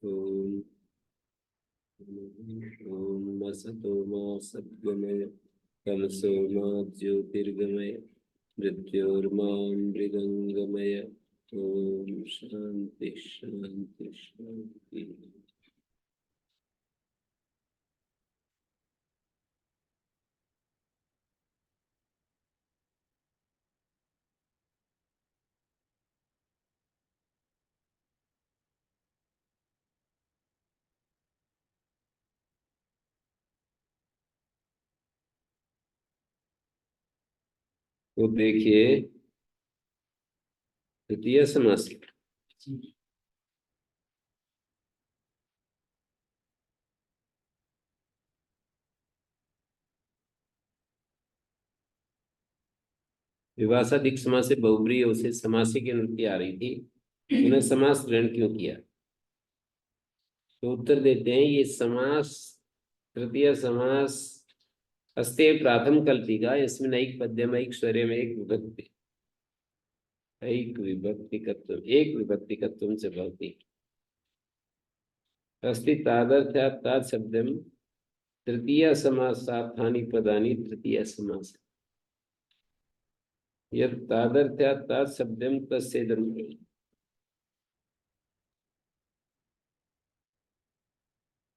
ओम ओम असतो मा सद्गमय तमसो मा ज्योतिर्गमय मृत्योर्मामृतंगमय। ओम शांति शांति शांति। तो देखिए, तृतीय समास विभाषाधिक समास से बहुब्रीहि उसे समासी की अनुवृत्ति आ रही थी, उन्हें समास ग्रहण क्यों किया? तो उत्तर देते हैं, ये समास तृतीय समास अस्ते प्राथम कल्पिका, इसमें एक पद्यम एक स्वरे में एक विभक्ति एक विभक्तिकत्व से भवति। अस्ति तादर्थ्यात् तात शब्दम तृतीय समासार्थानि पदानि तृतीय समास। यत् तादर्थ्यात् तात शब्दम तस्येदं।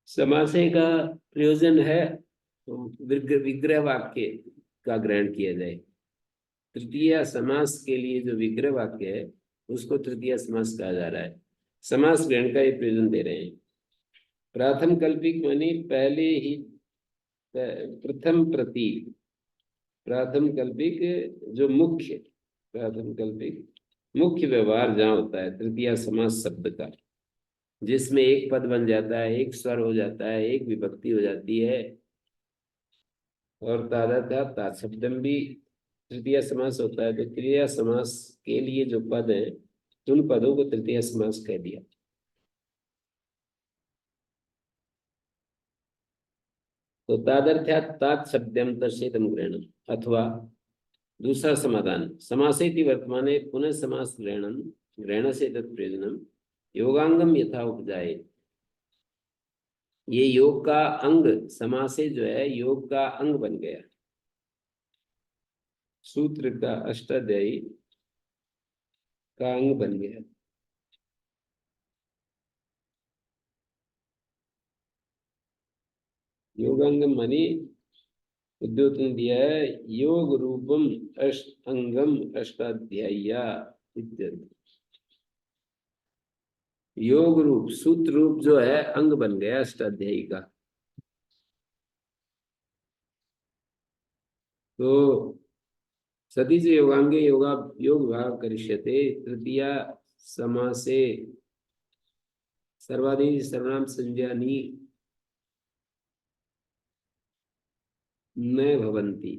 समासे का प्रयोजन है तो विग्रह वाक्य का ग्रहण किया जाए। तृतीय समास के लिए जो विग्रह वाक्य है उसको तृतीय समास कहा जा रहा है। समास ग्रहण का ये प्रयोजन दे रहे हैं। प्राथम कल्पिक मानी पहले ही, प्रथम प्रति, प्राथम कल्पिक जो मुख्य, प्राथम कल्पिक मुख्य व्यवहार जहाँ होता है तृतीय समास शब्द का, जिसमें एक पद बन जाता है, एक स्वर हो जाता है, एक विभक्ति हो जाती है, और तादात्म्य शब्दम भी तृतीय समास होता है। तो तृतीय समास के लिए जो पद है उन पदों को तृतीय समास कह दिया। तो तादर्थ्यात् तात शब्दम तस्येदं ग्रहणम, अथवा दूसरा समाधान, समासेति वर्तमाने पुनः समास ग्रहणम ग्रहण से तत्प्रयोजनम योगांगम यथा उपजाए। ये योग का अंग, समासे जो है योग का अंग बन गया। सूत्र का अष्टाध्यायी का अंग बन गया। योगांगम मानी उद्योतन दिया है, योग रूपम अष्ट अंगम अष्टाध्यायी इत्यर्थ। योग रूप सूत्र रूप जो है अंग बन गया अष्टाध्यायी का। तो सती से योगांगे योगा योग भाव करिष्यते तृतीय समासे सर्वादि सर्वनाम संज्ञानी न भवन्ति।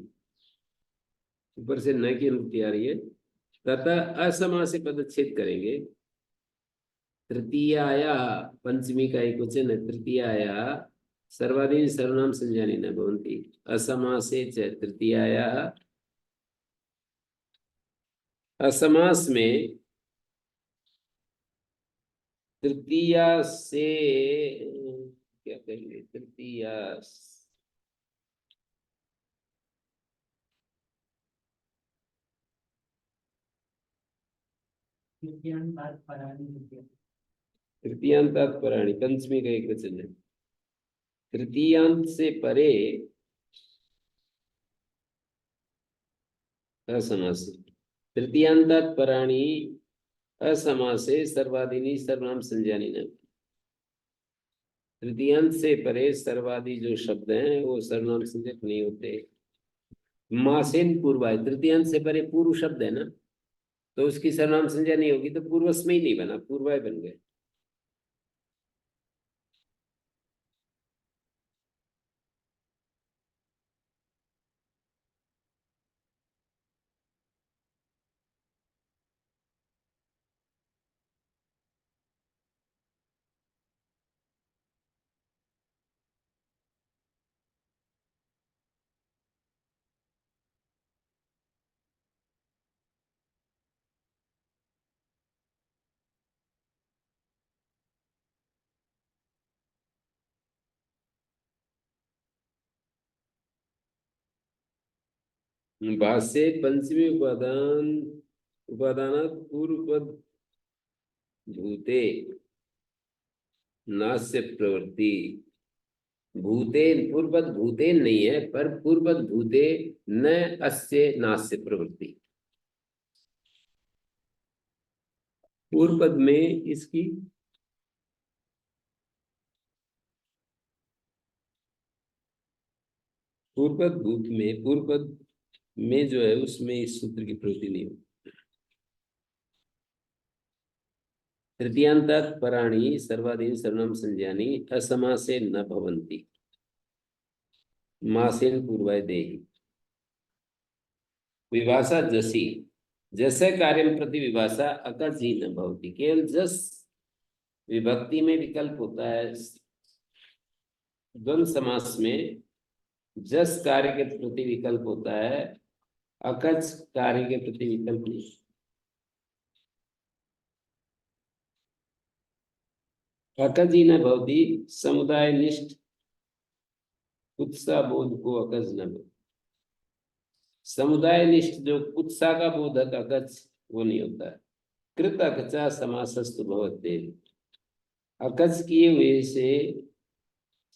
ऊपर से न की अनुक्ति आ रही है। तथा असमासे पदच्छेद करेंगे। तृतीयाया पंचमी का एक वचन है, तृतीयाया सर्वादि सर्वनाम संज्ञानी न भवन्ति। असमासे च तृतीयाया, असमास में तृतीया से क्या कहेंगे, तृतीया तृतीयांतात पराणी, पंचमी का एक वचन है। तृतीयांत से परे असमास, तृतीयांतात पराणी असमासे सर्वादिनी सर्वनाम संज्ञानी न। तृतीयांत से परे सर्वादि जो शब्द हैं वो सर्वनाम संज्ञक नहीं होते। मासेन पूर्व है, तृतीयांत से परे पूर्व शब्द है ना, तो उसकी सर्वनाम संज्ञा नहीं होगी, तो पूर्वस्मय नहीं बना, पूर्वाय बन गए। भाष्ये पंचमी उपादान उपादानात् पूर्वपद भूते नास्य प्रवृत्ति। भूतेन पूर्वपद भूतेन नहीं है, पर पूर्वपद भूते न अस्य नास्य प्रवृत्ति। पूर्व पद में इसकी पूर्व पद भूत में पूर्व पद में जो है उसमें इस सूत्र की प्रवृत्ति नहीं होती। तृतीयांतात् पराणि सर्वादीन सर्वनाम संज्ञानि असमासे न भवन्ति मासेन पूर्वाय देहि। विभाषा जसी जैसे कार्यम प्रति विभाषा अकज ही न भवती। केवल जस विभक्ति में विकल्प होता है, द्वंद्व समास में जस कार्य के प्रति विकल्प होता है, अकज कार्य के प्रति विकल्प नहीं। अकज ही न भवती समुदाय निष्ठ उत्साह बोध को अकज न भवती। समुदाय निष्ठ जो उत्साह का बोधक अकज वो नहीं होता है। कृत अकचा समासस्तु भवते। अकज किए हुए से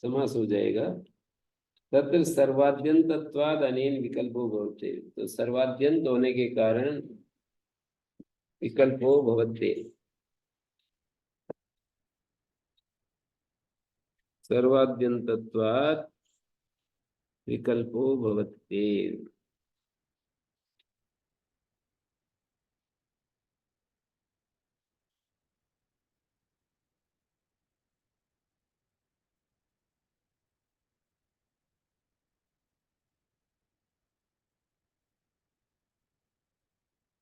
समास हो जाएगा। तत्र सर्वाद्यंतत्वाद अनेन विकल्पो भवते। तो सर्वाद्यंत होने के कारण विकल्पो भवते। सर्वाद्यंतत्वाद विकल्पो भवते।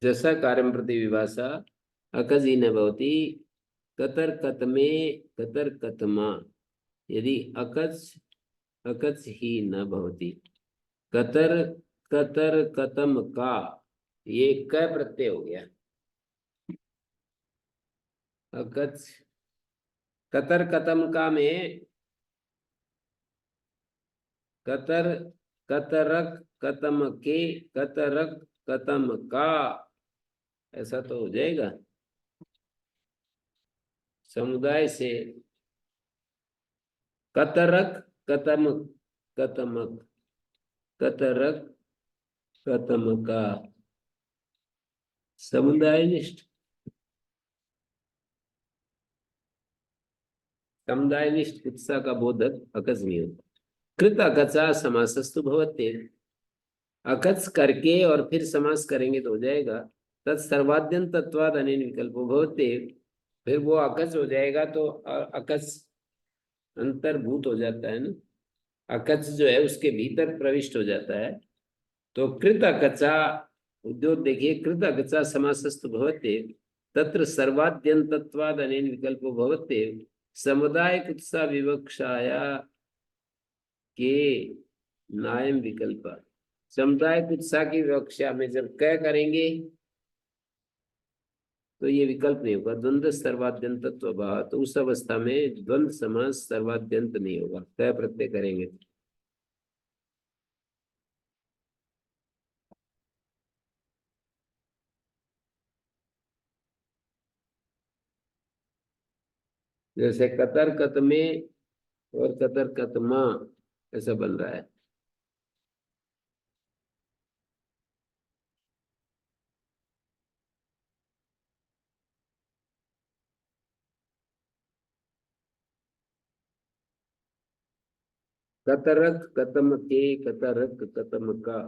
जैसा कार्यम प्रति विभाषा अकज ही न भवती। कतर कतमे कतर कतमा। यदि अकज अकज ही न भवती। कतर कतर कतम का, ये क प्रत्यय हो गया। अकज कतर कतम का में कतर कतरक कतम के कतरक कतम का, ऐसा तो हो जाएगा। समुदाय से कतरक कतम कतमक कतरक कतम का समुदाय निष्ठ। समुदाय निष्ठ उत्साह का बोधक अकज नहीं होता। कृत अकचा समासस्तु भवते। अकच करके और फिर समास करेंगे तो हो जाएगा। तत्सर्वाद्यंत तत्वाद अनेन विकल्पो भवते। फिर वो अकच हो जाएगा तो अकच अंतर्भूत हो जाता है ना। अकच जो है उसके भीतर प्रविष्ट हो जाता है। तो कृत अकचा उद्योग देखिए, कृत अकचा समासस्तु भवते। तत्र सर्वाद्यंतत्वाद अनेन विकल्पो भवते। समुदाय कुत्सा विवक्षाया के नायम विकल्प। समुदाय कुत्सा की विवक्षा में जब क करेंगे तो ये विकल्प नहीं होगा। द्वंद्व सर्वाद्यंतत्व भाव, तो उस अवस्था में द्वंद्व समास सर्वाद्यंत नहीं होगा, क प्रत्यय करेंगे। जैसे कतर कतमे और कतर कतमा ऐसा बन रहा है। कतरक कतम के कतरक कतम का।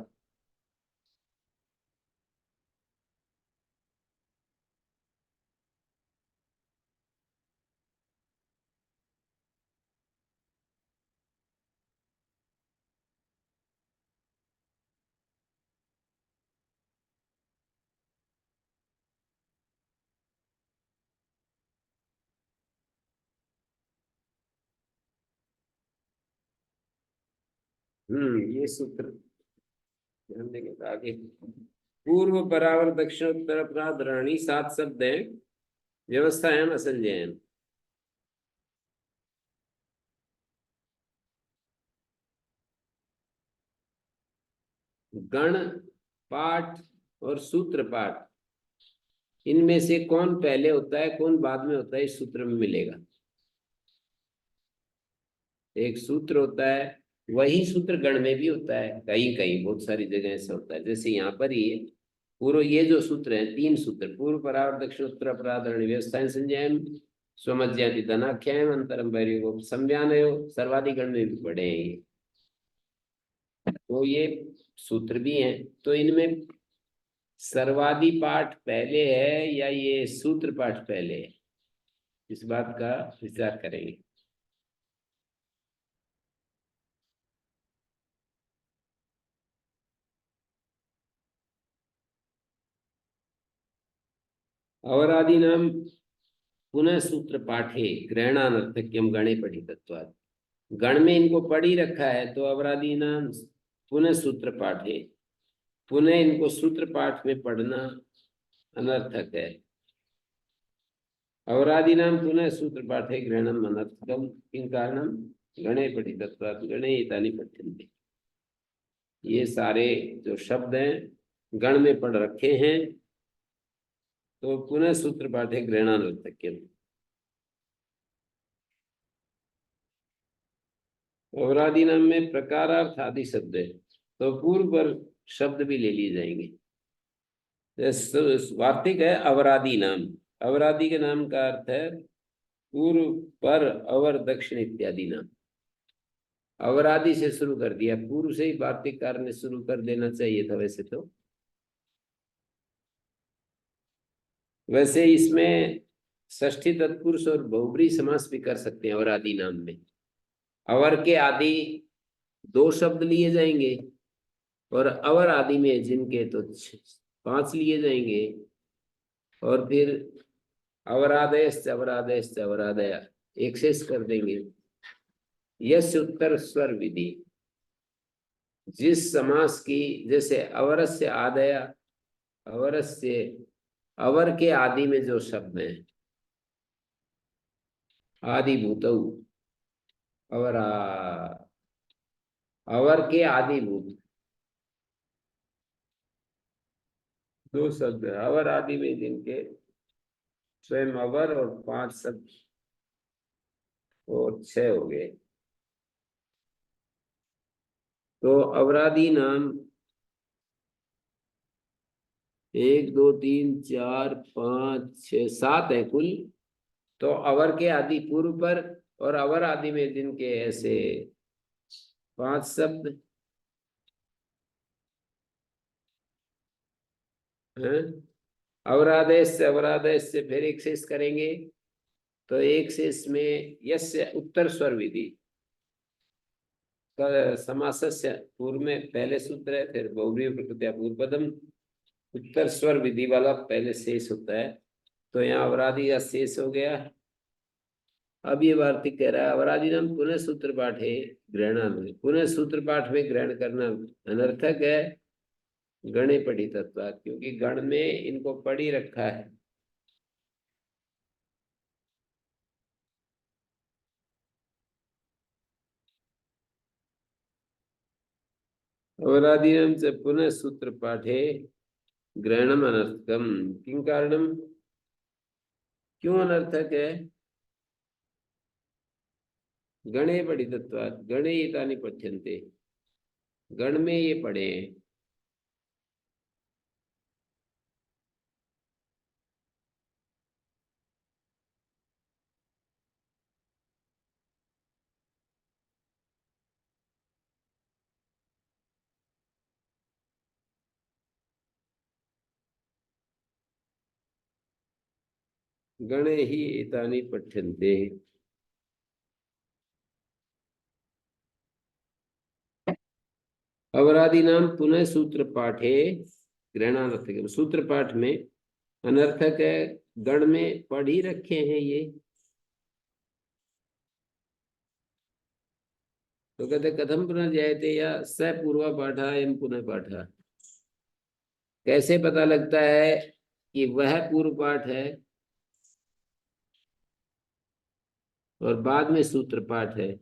ये सूत्र ध्यान देंगे तो आगे। पूर्व परावर दक्षिणोत्तर अपराध रानी 7 शब्द हैं। व्यवस्थायाम असंज्ञायम। गण पाठ और सूत्र पाठ, इनमें से कौन पहले होता है कौन बाद में होता है इस सूत्र में मिलेगा। एक सूत्र होता है, वही सूत्र गण में भी होता है, कहीं कहीं बहुत सारी जगह ऐसा होता है। जैसे यहाँ पर ही पूर्व, ये जो सूत्र है 3 सूत्र, पूर्व परावर्त दक्षिण उत्तर अपराधरण व्यवस्था संज्ञान स्वमज्जाति धनाख्याम अंतरम वैरियो संज्ञानयो सर्वाधिक गण में भी पढ़े हैं ये। तो ये सूत्र भी हैं, तो इनमें सर्वादि पाठ पहले है या ये सूत्र पाठ पहले है, इस बात का विचार करेंगे। और आदि नाम पुनः सूत्र पाठे ग्रहणानर्थक्यम गणे पठितत्वात्, गण में इनको पढ़ ही रखा है तो अवरादि नाम पुनः सूत्र पाठे, पुनः इनको सूत्र पाठ में पढ़ना अनर्थक है। अवरादि नाम पुनः सूत्र पाठे ग्रहणम अनर्थकम किं कारणम गणे पठितत्वात् गणे एतानि पठ्यन्ते। ये सारे जो शब्द हैं गण में पढ़ रखे हैं तो पुनः सूत्र पाठे ग्रहणानर्थक्यम। अवरादि नाम में प्रकारार्थ आदि शब्द है तो पूर्व पर शब्द भी ले लिए जाएंगे। वार्तिक है अवरादि नाम, अवरादि के नाम का अर्थ है पूर्व पर अवर दक्षिण इत्यादि नाम। अवरादि से शुरू कर दिया, पूर्व से ही वार्तिककार ने शुरू कर देना चाहिए था वैसे तो। वैसे इसमें षष्ठी तत्पुरुष और बहुब्रीहि समास भी कर सकते हैं अवरादि नाम में। अवर के आदि 2 शब्द लिए जाएंगे और अवर आदि में जिनके तो 5 लिए जाएंगे, और फिर अवरादयश्च अवरादयश्च अवरादया एक शेष कर देंगे। यश उत्तर स्वर विधि, जिस समास की, जैसे अवरस्य आदया, अवरस्य अवर के आदि में जो शब्द हैं आदि भूतौ, अवरा अवर के आदि भूत 2 शब्द है। अवर आदि में जिनके स्वयं अवर और 5 शब्द और 6 हो गए। तो अवरादि नाम 1 2 3 4 5 6 7 है कुल। तो अवर के आदि पूर्व पर और अवर आदि में जिनके ऐसे 5 शब्द हैं। अवरादेश से फिर एक शेष करेंगे तो एक शेष में यस्य उत्तर स्वर विधि समासस्य पूर्व में पहले सूत्र है, फिर बहुव्रीहि प्रकृत्या पूर्व पदम उत्तर स्वर विधि वाला पहले शेष होता है। तो यहाँ अवरादि का शेष हो गया। अब ये वार्तिक कह रहा है अवरादि नाम पुनः सूत्र पाठ है ग्रहणा में, पुनः सूत्र पाठ में ग्रहण करना अनर्थक है गणे पठितत्वात्, क्योंकि गण में इनको पढ़ी रखा है। अवरादीनां च पुनः सूत्र पाठे ग्रहणम अनर्थकम किं कारणम, क्यों अनर्थक है। गणे पठितत्वात् गणे एतानि पठ्यन्ते, गण में ये पढ़े हैं। गणे ही एतानि पठ्यन्ते। अवरादि नाम पुनः सूत्र पाठे ग्रहणानर्थक, सूत्र पाठ में अनर्थक है, गण में पढ़ ही रखे हैं ये। तो कहते कथम पुनः जायते या स पूर्व पाठा एवं पुनः पाठा, कैसे पता लगता है कि वह पूर्व पाठ है और बाद में सूत्र पाठ है।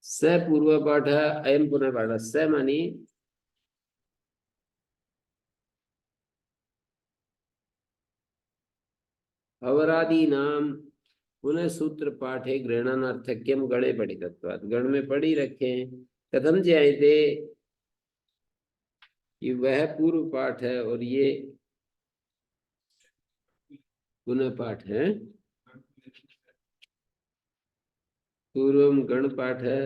स पूर्व पाठ अयम पुनः पाठ, स मानी अवरादि नाम पुनः सूत्र पाठ है ग्रहणानर्थक्यम गणे पठितत्वात्, गण में पढ़ी रखे। कथम ज्यायते, कि वह पूर्व पाठ है और ये पुनः पाठ है। पूर्वम गण पाठ है,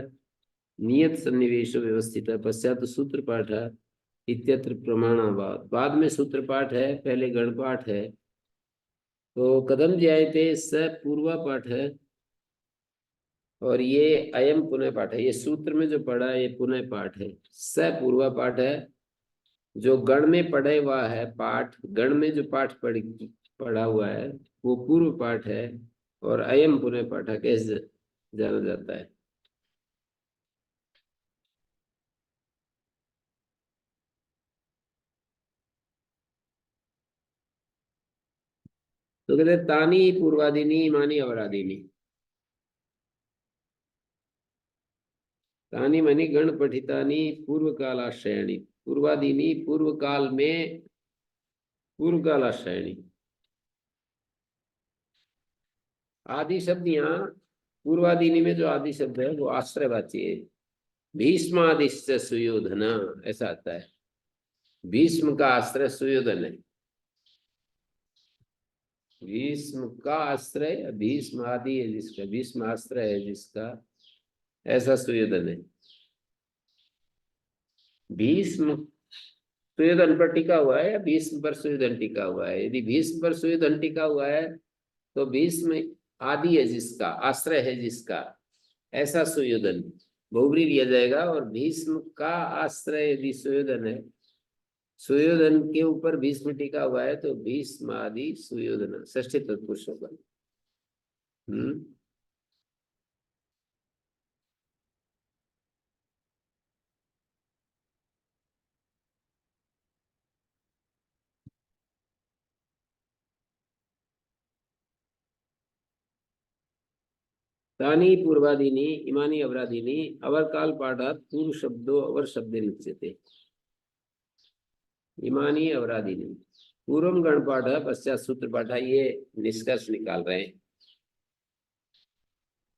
नियत सन्निवेश व्यवस्थित है, पश्चात सूत्र पाठ है इत्यत्र प्रमाणाभाव। बाद में सूत्र पाठ है, पहले गण पाठ है। तो कथम ज्यायते स पूर्वा पाठ है और ये अयम पुनः पाठ है। ये सूत्र में जो पढ़ा है ये पुनः पाठ है। स पूर्वा पाठ है, जो गण में पढ़े हुआ है पाठ, गण में जो पाठ पढ़ा हुआ है वो पूर्व पाठ है। और अयम पुनः पाठ है, कैसे जाना जाता है। तो कहते तानी पूर्वादिनी इमानी अवरादिनी। तानी मनी गण पठितानी पूर्व काल आश्रयणी, पूर्वादिनी पूर्व काल में, पूर्व काल आश्रयणी। आदि शब्द यहाँ पूर्वादिनी में जो आदि शब्द है वो आश्रयवाची है। भीष्मादिश्च सुयोधन ऐसा आता है। भीष्म का आश्रय सुयोधन है। भीष्म का आश्रय, भीष्म आदि है जिसका, भीष्म आश्रय है जिसका, ऐसा सुयोधन है। भीष्म सुयोधन पर टिका हुआ है या भीष्म पर सुयोधन टिका हुआ है। यदि भीष्म पर सुयोधन टिका हुआ है तो भीष्म आदि है जिसका, आश्रय है जिसका, ऐसा सुयोधन बहुब्री लिया जाएगा। और भीष्म का आश्रय यदि सुयोधन है, सुयोधन के ऊपर भीष्म टिका हुआ है, तो भीष्म आदि सुयोधन षष्ठी तत्पुरुष होगा। तानी पूर्वादीनी इमानी अवरादीनी अवर काल पाठात पूर्व शब्दों अवर शब्दे निश्चिते। इमानी अवरादीनी पूर्व गण पाठ है, पश्चात सूत्र पाठ है, ये निष्कर्ष निकाल रहे हैं।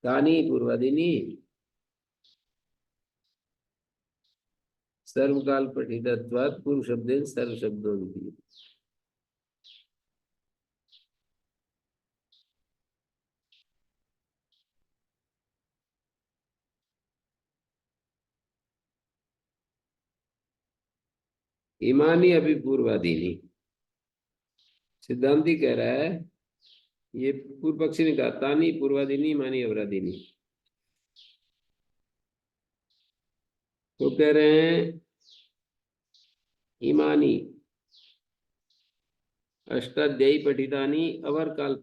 तानी पूर्वादीनी सर्वकाल पठितत्वात् पूर्व शब्देन सर्व शब्दों। इमानी अभी पूर्वादीनी, सिद्धांति कह रहा है, ये पूर्व पक्षी ने कहा तानी पूर्वादीनी इमानी अवरादीनी। तो कह रहे हैं इमानी अष्टाध्यायी पठितानी अवर काल,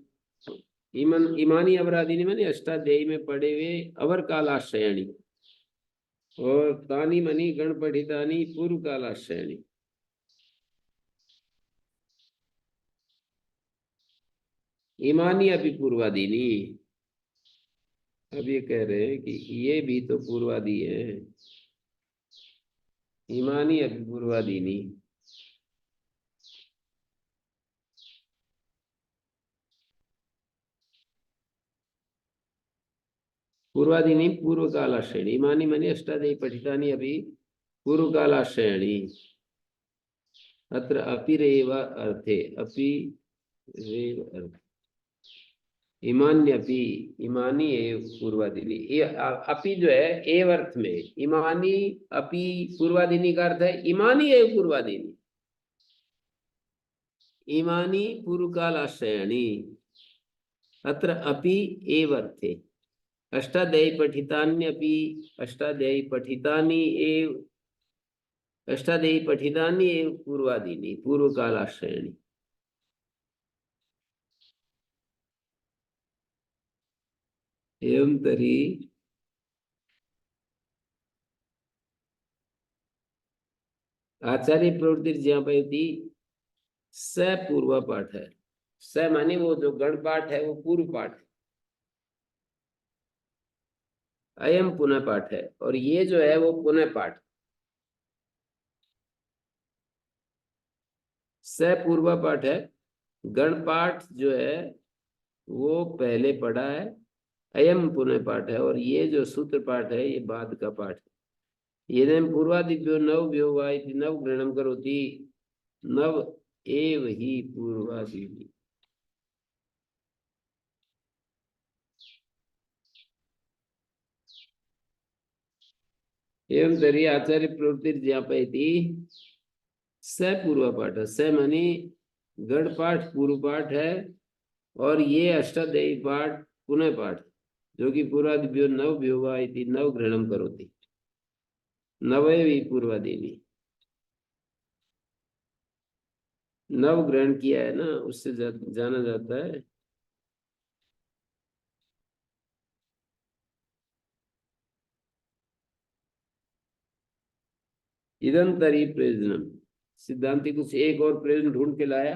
इमानी अवरादीनी मानी अष्टाध्यायी में पढ़े हुए अवर काल आश्रयणी। और तानी मनी गण पठितानी पूर्व काल आश्रयणी। इमानी अभी पूर्वादीनी, अब ये कह रहे हैं कि ये भी तो पूर्वादि है। इमानी अभी पूर्वादीनी, पूर्वादीनी पूर्व कालाश्रेणी। इमानी मनी अष्टाध्यायी पठितानी अभी पूर्व कालाश्रेणी। अत्र अपिरेव अर्थे, अपि रेव अर्थ, इमान्यपि इमानी एव पूर्वादिनी। ये अपि जो है एव अर्थ में, इमानी अपि पूर्वादिनी का अर्थ है इमानी एव पूर्वादिनी। इमानी पूर्व काल आश्रयणी। अत्र अपि एव अर्थे अष्टाध्यायी पठितान्यपि, अष्टाध्यायी पठितानि एव, अष्टाध्यायी पठितानि एव पूर्वादिनी पूर्व काल आश्रयणी। एवं तरी आचार्य प्रवृत्ति ज्ञापयति स पूर्व पाठ है। स माने वो जो गण पाठ है वो पूर्व पाठ है। अयम पुनः पाठ है और ये जो है वो पुनः पाठ। स पूर्व पाठ है, गण पाठ जो है वो पहले पढ़ा है, अयम पुनः पाठ है, और ये जो सूत्र पाठ है ये बाद का पाठ है। ये पूर्वादिभ्यो नव व्यो वा इति नव ग्रहणम करोति, नव एव ही पूर्वादिभ्यो। एवं तरी आचार्य प्रवृत्ति ज्ञापयति स पूर्व पाठ, स मानी गढ़ पाठ पूर्व पाठ है, और ये अष्टाध्यायी पाठ पुनः पाठ, जो कि पूर्वादिभ्यो नव व्यो वा इति नव ग्रहणम करोति, नवे भी पूर्वादिनी नव ग्रहण किया है ना, उससे जाना जाता है। इदंतरी प्रयोजनम, सिद्धांति कुछ एक और प्रयोजन ढूंढ के लाया।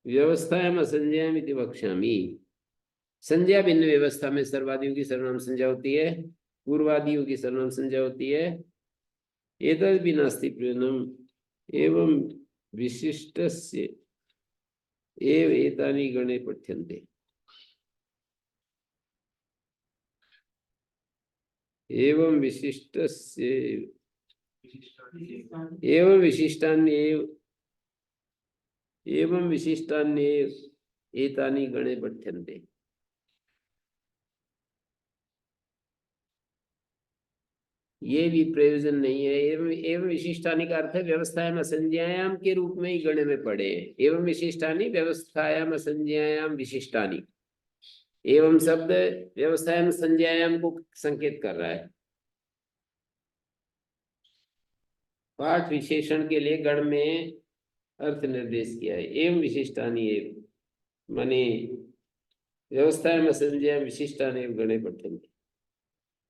व्यवस्थायाम असंज्ञायाम इति वक्ष्यामि। संज्ञा भिन्न व्यवस्था में सर्वादियों की सर्वनाम संज्ञा होती है, पूर्वादियों की सर्वनाम संज्ञा होती है। एतद् भी नास्ति प्रयोजनम एवं विशिष्टस्य एव एतानि गणे पठ्यन्ते। एवं विशिष्टस्य एवं विशिष्टान्येव एवं विशिष्टान्येव एतानि गणे पठ्यन्ते। ये भी प्रयोजन नहीं है। एवं एवं विशिष्टानि का अर्थ है व्यवस्थायाम असंज्ञायाम के रूप में ही गणे में पड़े। एवं विशिष्टानि व्यवस्थायाम असंज्ञायाम विशिष्टानि, एवं शब्द व्यवस्थायाम संज्ञायाम को संकेत कर रहा है। पाठ विशेषण के लिए गण में अर्थ निर्देश किया है। एवं विशिष्टानि एवं माने व्यवस्थायाम असंज्ञायाम विशिष्टानि एवं गणे पठन्ते।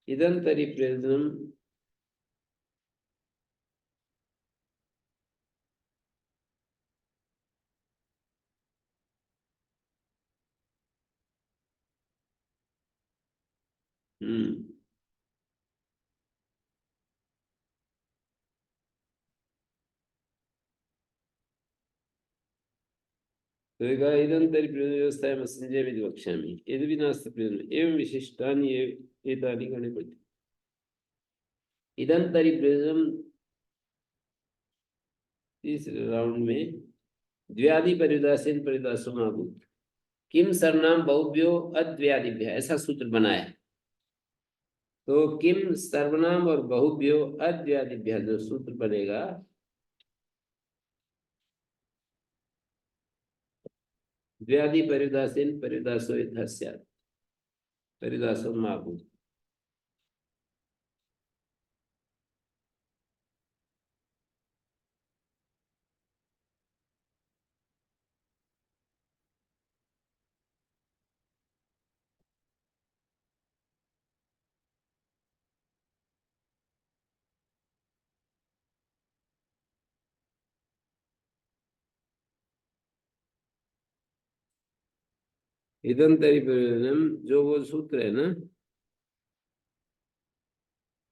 इदंतरि प्रयोजनम तो इदंतरि प्रयोजन व्यवस्थायाम असंज्ञायाम इति वक्ष्यामि। यद्यपि नास्ति प्रयोजनम् एवं विशिष्टानि एतानि गणे पठन्ते। इदंतरि प्रयोजनम तीसरे राउंड में द्व्यादि परिदासीन परिदासो महाभूत किम सर्वनाम बहुभ्यो अद्व्यादिभ्य, ऐसा सूत्र बना है। तो किम सर्वनाम और बहुभ्यो अद्व्यादिभ्य जो सूत्र बनेगा, द्व्यादि परिदासीन परिदासो यथा स्यात्, परिदासो महाभूत। इदंतरि प्रयोजनम जो वो सूत्र है ना,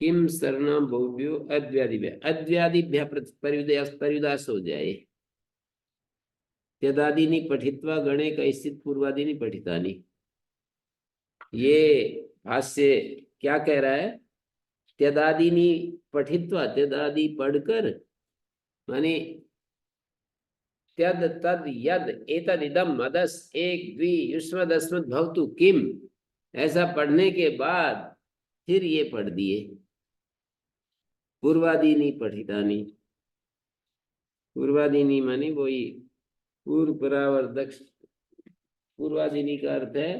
किम सर्वनाम बहुभ्यो अद्व्यादिभ्य, अद्व्यादिभ्य परिदास परिदास हो जाए। त्यदादीनि पठित्वा गणे कैश्चित् पूर्वादीनि पठितानि। ये भाष्य क्या कह रहा है? त्यदादीनि पठित्वा, त्यदादि पढ़कर माने त्यद तद यद एतद इदम मदस एक द्वि युष्मद् अस्मद् भवतु किम, ऐसा पढ़ने के बाद फिर ये पढ़ दिए पूर्वादीनि पठितानि। पूर्वादीनि माने वही पूर्व परावर दक्ष, पूर्वादीनि का अर्थ है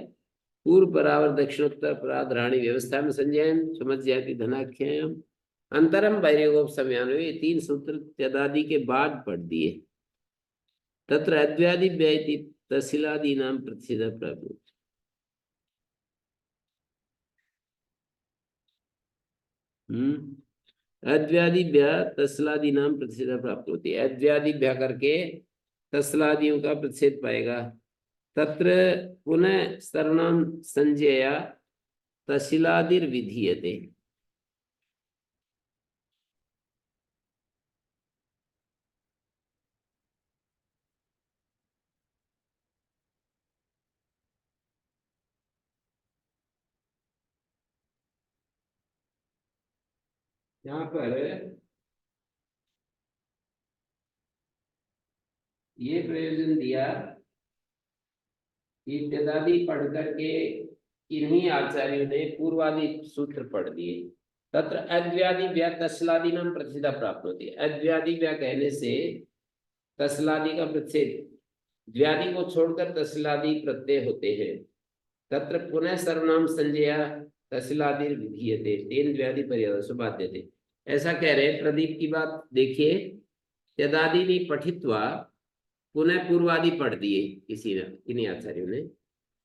पूर्व परावर दक्षिणोत्तर पराधराणी व्यवस्था में संज्ञान समझ जाती धनाख्याम अंतरम वैरियोगोप समयान, ये तीन सूत्र त्यदादि के बाद पढ़ दिए। तत्र अद्व्यादि व्ययति तहसीलादि नाम प्रतिषेध प्राप्त। अद्व्यादिभ्य तस्लादि नाम प्रतिषेध प्राप्त होती है। अद्व्यादिभ्य करके तस्लादियों का प्रतिषेध पाएगा। तत्र पुनः सर्वनाम संज्ञया तहसीलादिर विधीयते। यहाँ पर ये प्रयोजन दिया कि इत्यादि पढ़ करके इन्हीं आचार्यों ने पूर्वादि सूत्र पढ़ दिए। तत्र अद्व्यादि व्या तस्लादि नाम प्रतिष्ठा प्राप्त होती है। अद्व्यादि व्या कहने से तस्लादि का प्रच्छेद, व्याधि को छोड़कर तस्लादि प्रत्यय होते हैं। तत्र पुनः सर्वनाम संज्ञा तस्लादि विधीयते तेन व्याधि पर्याय बाध्यते। ऐसा कह रहे हैं। प्रदीप की बात देखिए, यदादि ने पठित्वा पुनः पूर्वादि पढ़ दिए किसी ने, किन्हीं आचार्यों ने,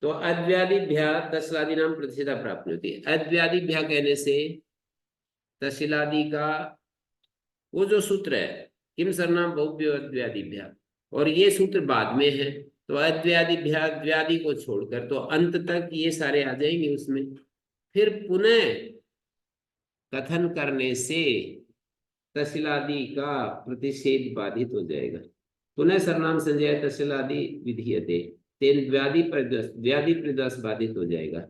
तो अद्व्यादिभ्या तस्लादि नाम प्रतिष्ठा प्राप्त होती है। अद्व्यादिभ्या कहने से तस्लादि का वो जो सूत्र है, किम सर्वनाम बहुव्य अद्व्यादिभ्या, और ये सूत्र बाद में है, तो अद्व्यादिभ्या व्यादि को छोड़कर तो अंत तक ये सारे आ जाएंगे उसमें। फिर पुनः कथन करने से तस्लादि का प्रतिषेध बाधित हो जाएगा। पुनः सर्वनाम संज्ञा तस्लादि विधीयते तेन व्याधि प्रदास बाधित हो जाएगा।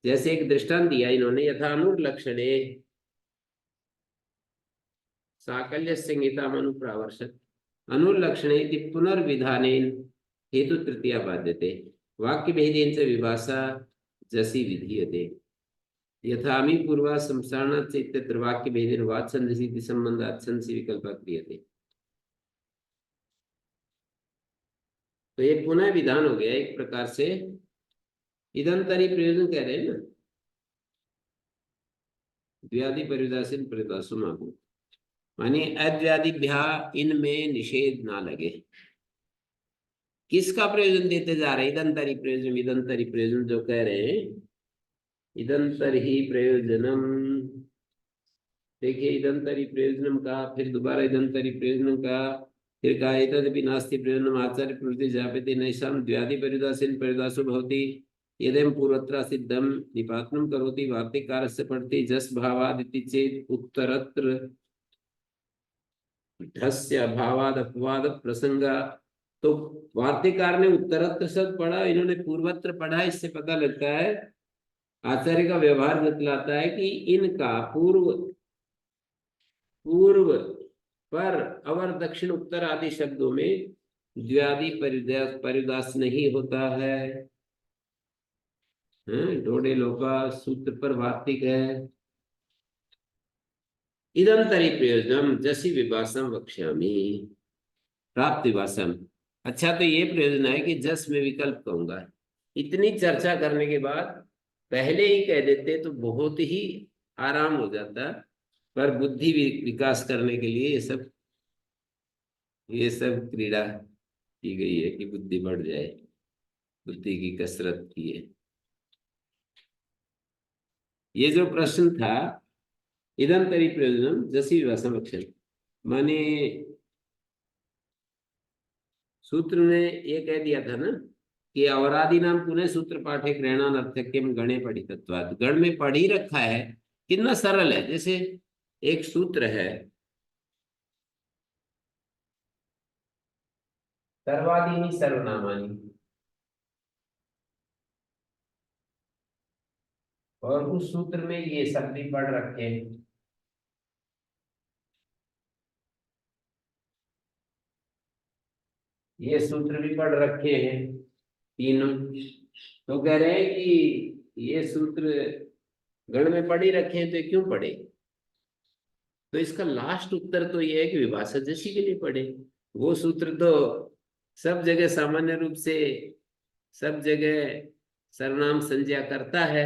जैसे एक दृष्टांत दिया इन्होंने, यथानुर्लक्षणे साकल्य संहिता अनुप्रावर्षक अनुर्लक्षणे पुनर्विधानेन हेतु तृतीया बाध्यते वाक्य भेदेन च विभाषा जसी विधीयते यथामि पूर्वा संसारणात् इत्यत्र वाक्य भेदेन वात्सन्धि इति संबंधात् संसि विकल्प क्रियते। तो ये पुनः विधान हो गया एक प्रकार से। इदंतरी प्रयोजन कह रहे हैं ना, व्याधि परिदासीन परिदासु मागो, मानी अव्याधिभ्या इनमें निषेध ना लगे। किसका प्रयोजन देते जा रहे हैं? इदंतरी प्रयोजन, इदंतरी प्रयोजन जो कह रहे हैं, इदंतर ही प्रयोजनम। देखिए इदंतरी प्रयोजनम का, फिर दोबारा इदंतरी प्रयोजनम का, फिर कहा एतदपि नास्ति प्रयोजनम आचार्य प्रवृत्ति जापति नैषाम द्व्यादि परिदासीन परिदासो भवति यदेम पूर्वत्र सिद्धम निपातनम करोति वार्तिकारस्य पठति जस भावाद इति चेत उत्तरत्र ढस्य अभावाद अपवाद प्रसंग। तो वार्तिकार ने उत्तरत्र शब्द पढ़ा, इन्होंने पूर्वत्र पढ़ा। इससे पता लगता है, आचार्य का व्यवहार बतलाता है कि इनका पूर्व पूर्व पर अवर दक्षिण उत्तर आदि शब्दों में द्व्यादि परिदास नहीं होता है। ढोड़े लोका सूत्र पर वार्तिक है। इदंतरी प्रयोजनम जसी विभाषम वक्ष्यामि प्राप्त विभाषम। अच्छा, तो ये प्रयोजन है कि जस में विकल्प कहूंगा। इतनी चर्चा करने के बाद पहले ही कह देते तो बहुत ही आराम हो जाता। पर बुद्धि विकास करने के लिए ये सब क्रीड़ा की गई है कि बुद्धि बढ़ जाए, बुद्धि की कसरत की है। ये जो प्रश्न था, इदंतरी प्रयोजनम जसी विभाषम वक्ष्यामि, माने सूत्र ने ये कह दिया था ना कि अवरादि नाम पुनः सूत्र पाठे ग्रहणान अर्थक्यम गणे पठितत्वात्। गण में पढ़ ही रखा है, कितना सरल है। जैसे एक सूत्र है, सर्वादीनि सर्वनामानि, और उस सूत्र में ये सब भी पढ़ रखे हैं। ये सूत्र भी पढ़ रखे हैं तीनों। तो कह रहे हैं कि ये सूत्र गण में पढ़ ही रखे हैं, तो ये क्यों पढ़े? तो इसका लास्ट उत्तर तो ये है कि विभाषा जैसी के लिए पढ़े। वो सूत्र तो सब जगह सामान्य रूप से सब जगह सर्वनाम संज्ञा करता है,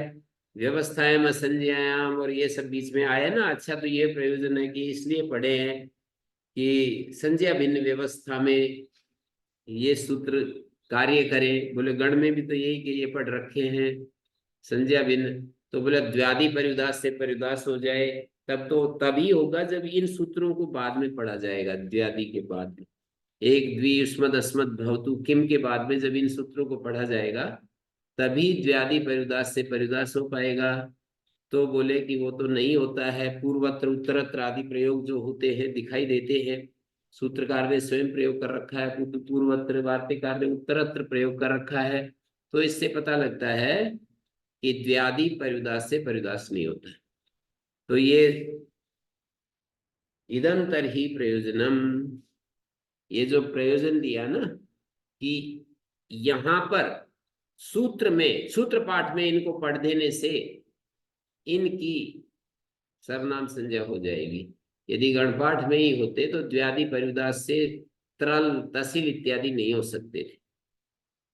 व्यवस्थाएं में संज्ञायाम और ये सब बीच में आया ना। अच्छा, तो ये प्रयोजन है कि इसलिए पढ़े हैं कि संज्ञा भिन्न व्यवस्था में ये सूत्र कार्य करें। बोले गण में भी तो यही कि ये पढ़ रखे हैं संज्ञा भिन्न, तो बोले द्व्यादि परिउदास से परिउदास हो जाए। तब तो तभी होगा जब इन सूत्रों को बाद में पढ़ा जाएगा, द्व्यादि के बाद में। एक द्वि युष्मद अस्मद भवतु किम के बाद में जब इन सूत्रों को पढ़ा जाएगा, तभी द्व्यादि परिउदास से परिउदास हो पाएगा। तो बोले कि वो तो नहीं होता है। पूर्वत्र उत्तरत्र आदि प्रयोग जो होते हैं दिखाई देते हैं, सूत्रकार ने स्वयं प्रयोग कर रखा है, पूर्वत्र वार्तिकार ने उत्तरत्र प्रयोग कर रखा है। तो इससे पता लगता है कि द्व्यादि परिउदास से परिउदास नहीं होता है। तो ये इदंतर ही प्रयोजनम, ये जो प्रयोजन दिया ना कि यहां पर सूत्र में, सूत्र पाठ में इनको पढ़ देने से इनकी सर्वनाम संज्ञा हो जाएगी। यदि गणपाठ में ही होते तो द्व्यादि परिउदास से त्रल तसिल इत्यादि नहीं हो सकते थे।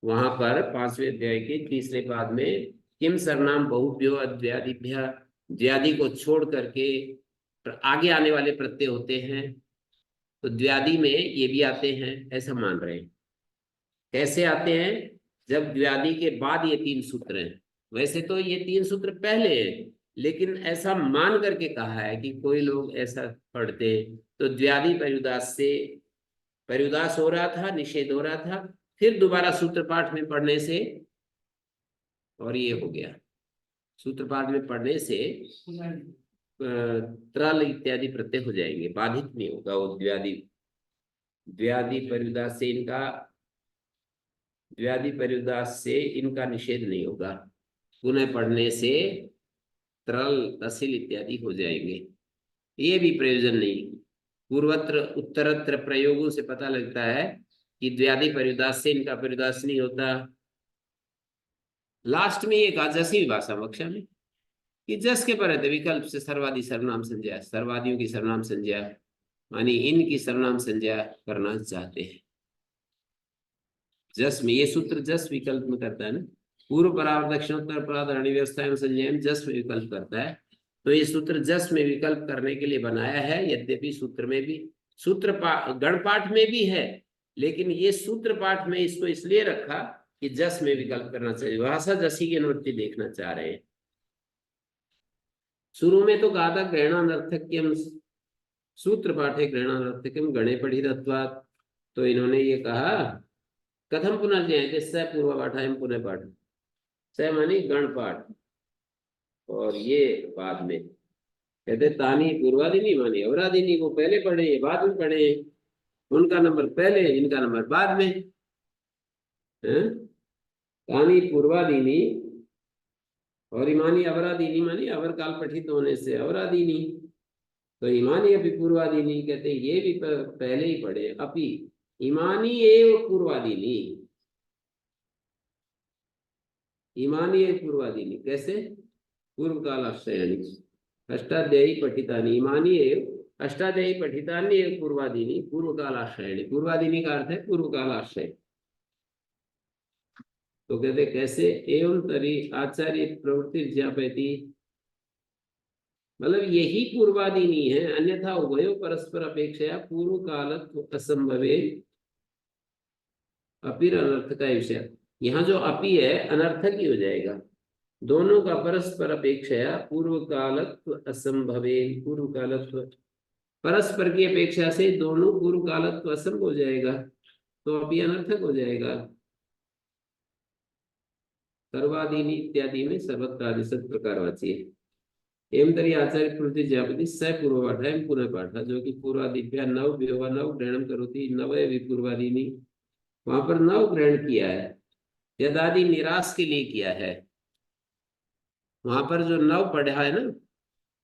वहां पर 5वें अध्याय के तीसरे पाद में किम सर्वनाम बहुभ्यो अद्व्यादिभ्य, द्व्यादि को छोड़ करके आगे आने वाले प्रत्यय होते हैं, तो द्व्यादि में ये भी आते हैं, ऐसा मान रहे हैं। कैसे आते हैं? जब द्व्यादि के बाद ये 3 सूत्र हैं। वैसे तो ये 3 सूत्र पहले हैं, लेकिन ऐसा मान करके कहा है कि कोई लोग ऐसा पढ़ते हैं, तो द्व्यादि परिउदास से परिउदास हो रहा था, निषेध हो रहा था, फिर दोबारा सूत्र पाठ में पढ़ने से और ये हो गया। सूत्र पाठ में पढ़ने से त्रल इत्यादि प्रत्यय हो जाएंगे, बाधित नहीं होगा वो द्व्यादि। द्व्यादि परिउदास से इनका, द्व्यादि परिउदास से इनका निषेध नहीं होगा। पुनः पढ़ने से त्रल तसिल इत्यादि हो जाएंगे। ये भी प्रयोजन नहीं। पूर्वत्र उत्तरत्र प्रयोगों से पता लगता है कि द्व्यादि परिउदास से इनका परिउदास नहीं होता। लास्ट में ये कहा जसी भाषा वक्षा में कि जस के परत विकल्प से सर्वादि सर्वनाम संज्ञा, सर्वादियों की सर्वनाम संज्ञा मानी इनकी सर्वनाम संज्ञा करना चाहते हैं। जस में, ये सूत्र जस विकल्प में करता है ना, पूर्व परावर्त दक्षिणोत्तर परावर्त अरण्य व्यवस्था एवं संज्ञा में जस में विकल्प करता है। तो ये सूत्र जस में विकल्प करने के लिए बनाया है। यद्यपि सूत्र में भी, सूत्र गणपाठ में भी है, लेकिन ये सूत्र पाठ में इसको इसलिए रखा कि जस में विकल्प करना चाहिए, भाषा जसी की अनुवृत्ति देखना चाह रहे हैं। शुरू में तो कहा था ग्रहणानर्थक्यम, सूत्र पाठे ग्रहणानर्थक्यम गणे पठितत्वात्, तो इन्होंने ये कहा कथम पुनः ज्ञायते स पूर्व पाठायम पुनः पाठ, स मानी गण पाठ, और ये बाद में कहते तानी पूर्वादिनी मानी अवरादिनी को पहले पढ़े, ये बाद में पढ़े, उनका नंबर पहले, इनका नंबर बाद में है? तानी पूर्वादिनी और इमानी अवरादिनी मानी अवर काल पठित होने से अवरादिनी, तो इमानी अपि पूर्वादिनी कहते ये भी पहले ही पढ़े। अपि इमानी एव पूर्वादिनी, इमानी एव पूर्वादिनी कैसे? पूर्व काल आश्रयानी अष्टाध्यायी पठितानी, इमानी एव अष्टाध्यायी पठितानी एव पूर्वादिनी पूर्व काल आश्रयानी। पूर्वादिनी का अर्थ है पूर्व काल आश्रय। तो कहते कैसे? एवं तरी आचार्य प्रवृत्ति ज्ञापयति, मतलब यही पूर्वादिनी है, अन्यथा उभयो परस्पर अपेक्षया पूर्व कालत्व असंभवे अपिर अनर्थ का विषय। यहाँ जो अपि है अनर्थक ही हो जाएगा। दोनों का परस्पर अपेक्षया पूर्व कालत्व असंभवे, पूर्व कालत्व परस्पर की अपेक्षा से दोनों पूर्व कालत्व असंभव हो जाएगा, तो अपि अनर्थक हो जाएगा। सर्वादीनी इत्यादि में सर्वत्र आदि सत प्रकारवाची है। एवं तरी आचार्य प्रवृत्ति ज्ञापति स पूर्व पाठ है पुनः पाठ, जो कि पूर्वादिभ्या नव व्योवा नव ग्रहण करोति नवय विपूर्वादिनी, वहां पर नव ग्रहण किया है, यदादि निराश के लिए किया है। वहां पर जो नव पढ़ा है ना,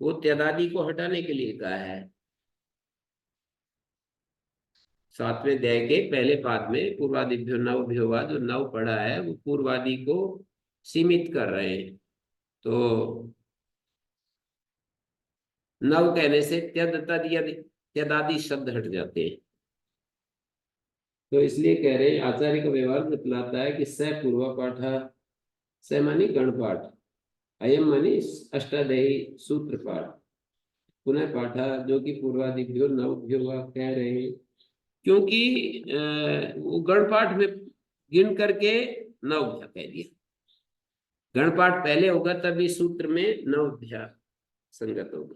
वो त्यदादि को हटाने के लिए कहा है। 7वें अध्याय के पहले पाद में पूर्वादिभ्यो नव भ्योवा, जो नव पढ़ा है वो पूर्वादि को सीमित कर रहे हैं। तो नव कहने से त्यद तद यदि त्यदादि शब्द हट जाते हैं, तो इसलिए कह रहे हैं आचार्य का व्यवहार बतलाता है कि स पूर्व पाठ, स मानी गण पाठ, अयम मानी अष्टाध्यायी सूत्र पाठ, पुनः पाठा जो कि पूर्वादिभ्यो नवभ्यो कह रहे हैं, क्योंकि वो गण पाठ में गिन करके नवभ्या कह दिया। गण पाठ पहले होगा तभी सूत्र में नवभ्या संगत होगा।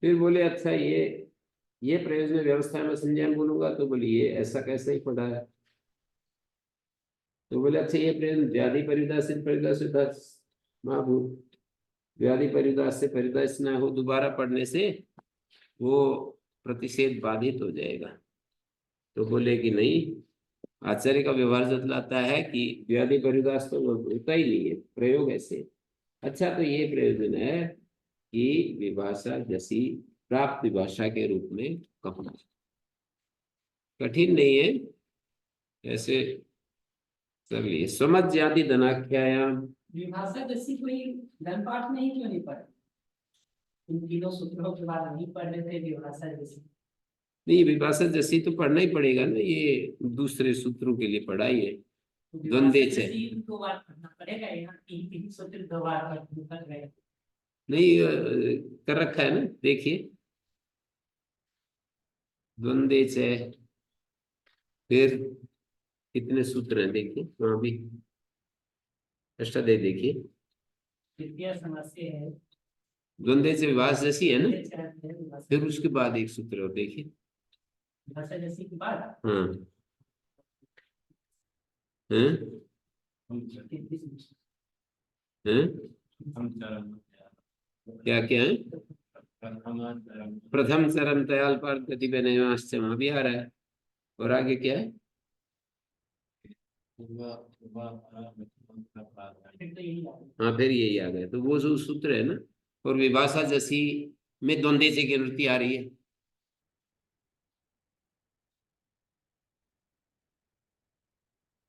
फिर बोले अच्छा ये प्रयोजन व्यवस्था में संज्ञान बोलूंगा, तो बोलिए ऐसा कैसे ही पढ़ा है? तो बोले अच्छा ये प्रयोजन व्याधि परिदास महाभूत, व्याधि परिदास से परिदास न हो, दोबारा पढ़ने से वो प्रतिषेध बाधित हो जाएगा। तो बोले कि नहीं, आचार्य का व्यवहार जतलाता है कि व्याधि परिदास तो होता ही नहीं है, प्रयोग ऐसे। अच्छा तो ये प्रयोजन है कि विभाषा जसी प्राप्त विभाषा के रूप में कहूँ। कठिन नहीं है, ऐसे कर लिए। स्वमज्जाति धनाख्यायाम, विभाषा जैसी कोई धन पाठ नहीं, क्यों नहीं पढ़े? इन तीनों सूत्रों के बाद नहीं पढ़ रहे थे विभाषा जैसी? नहीं, विभाषा जैसी तो पढ़ना ही पड़ेगा ना, ये दूसरे सूत्रों के लिए पढ़ाई है। द्वंद्वे च 2 बार पढ़ना पड़ेगा, यहाँ 3 सूत्र 2 बार पढ़ रहे। नहीं कर रखा है ना, देखिए द्वंद्वे च, फिर कितने सूत्र हैं देखिए वहां भी, अष्टाध्याय देखिए। तृतीया समस्या है, द्वंद्वे से विभाष जैसी है ना, विभाषा फिर उसके बाद एक सूत्र और देखिए। जैसी के बाद हाँ हैं हैं क्या क्या है? प्रथम चरण तयाल पर प्रतिबन्याश्च, वहां भी आ रहा है। और आगे क्या है? हाँ फिर यही आ गया, तो वो जो सूत्र है ना। और विभाषा जैसी में द्वंद्वे से की वृत्ति आ रही है।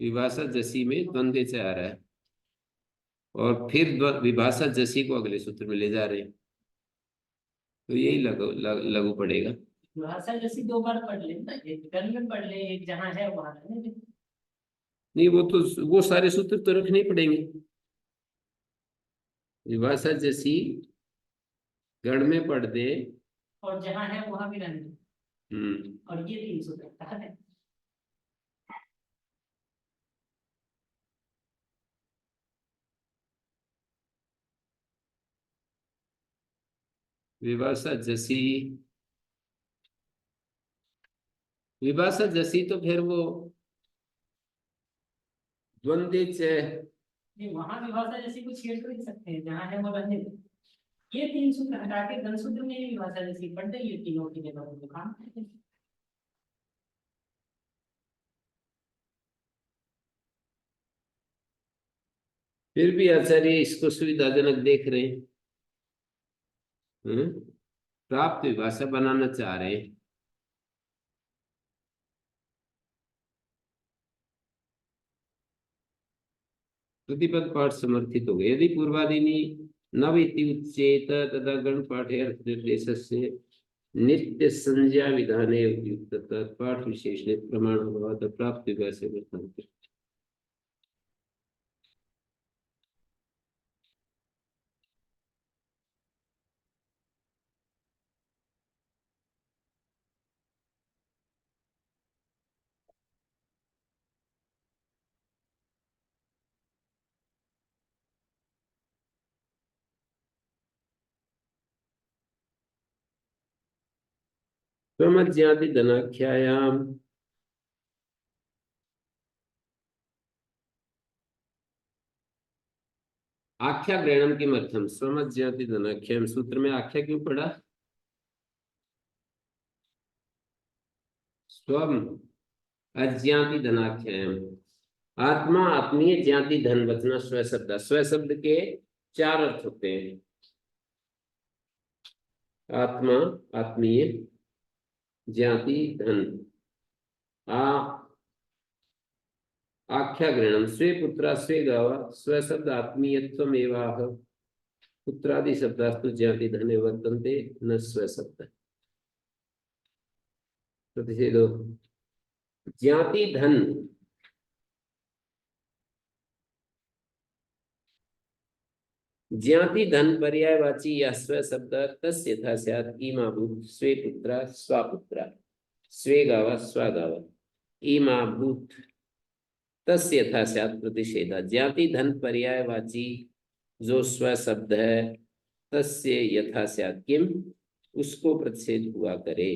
विभाषा जैसी में द्वंद्वे से आ रहा है, और फिर विभाषा जैसी को अगले सूत्र में ले जा रहे हैं, तो यही लगू पड़ेगा। विभाषा जैसी 2 बार पढ़ ले ना, एक कल में पढ़ ले, एक जहाँ है वहां रहने दे। नहीं, वो तो वो सारे सूत्र तो रखने ही पड़ेंगे। विभाषा जैसी गण में पढ़ दे, और जहाँ है वहां भी रहने दे। और ये 3 सूत्र कहा है। विभाषा जैसी, विभाषा जैसी तो फिर वो द्वंद्वे च, वहां विभाषा जैसी कुछ छेड़ तो नहीं सकते हैं, जहाँ है वो रहने दे। ये 3 सूत्र हटा के धन सूत्र में भी विभाषा जैसी पढ़ दे, ये तीनों की जगह वो काम है। फिर भी आचार्य इसको सुविधाजनक देख रहे हैं। प्राप्त विभाषा बनाना चाह रहे हैं। प्रतिपद पाठ समर्थित हो गए। यदि पूर्वादिनी नव इति उच्चेत तदा गण पाठे अर्थ निर्देशस्य नित्य संज्ञा विधाने उपयुक्त पाठ विशेष प्रमाण भवत प्राप्त विभाषा वर्तन्ते। स्वमज्जाति धनाख्यायाम, आख्या ग्रहणम के मर्थम स्वमज्जाति धनाख्याम सूत्र में आख्या क्यों पड़ा? स्वम अज्ञाति धनाख्याम, आत्मा आत्मीय ज्ञाति धन बचना स्व शब्द। स्व शब्द के 4 अर्थ होते हैं। आत्मा, आत्मीय, ज्ञाति, धन। आख्या ग्रहणम स्वे पुत्रा स्वे गावा, स्व शब्द आत्मीयत्वम एवाह, पुत्रादि शब्दास्तु ज्ञाति धने वर्तन्ते न स्व शब्द। प्रतिषेधो ज्ञाति धन, ज्ञाति धन पर्यायवाची या स्व शब्द तस्य यथा स्यात् इमाभूत स्वे पुत्रा स्वापुत्रा, स्वे गावा स्वागावा, इमाभूत तस्य यथा स्यात् प्रतिषेधा। ज्ञाति धन पर्यायवाची जो स्व शब्द है, तस्य यथा स्यात् किम, उसको प्रतिषेध हुआ करे।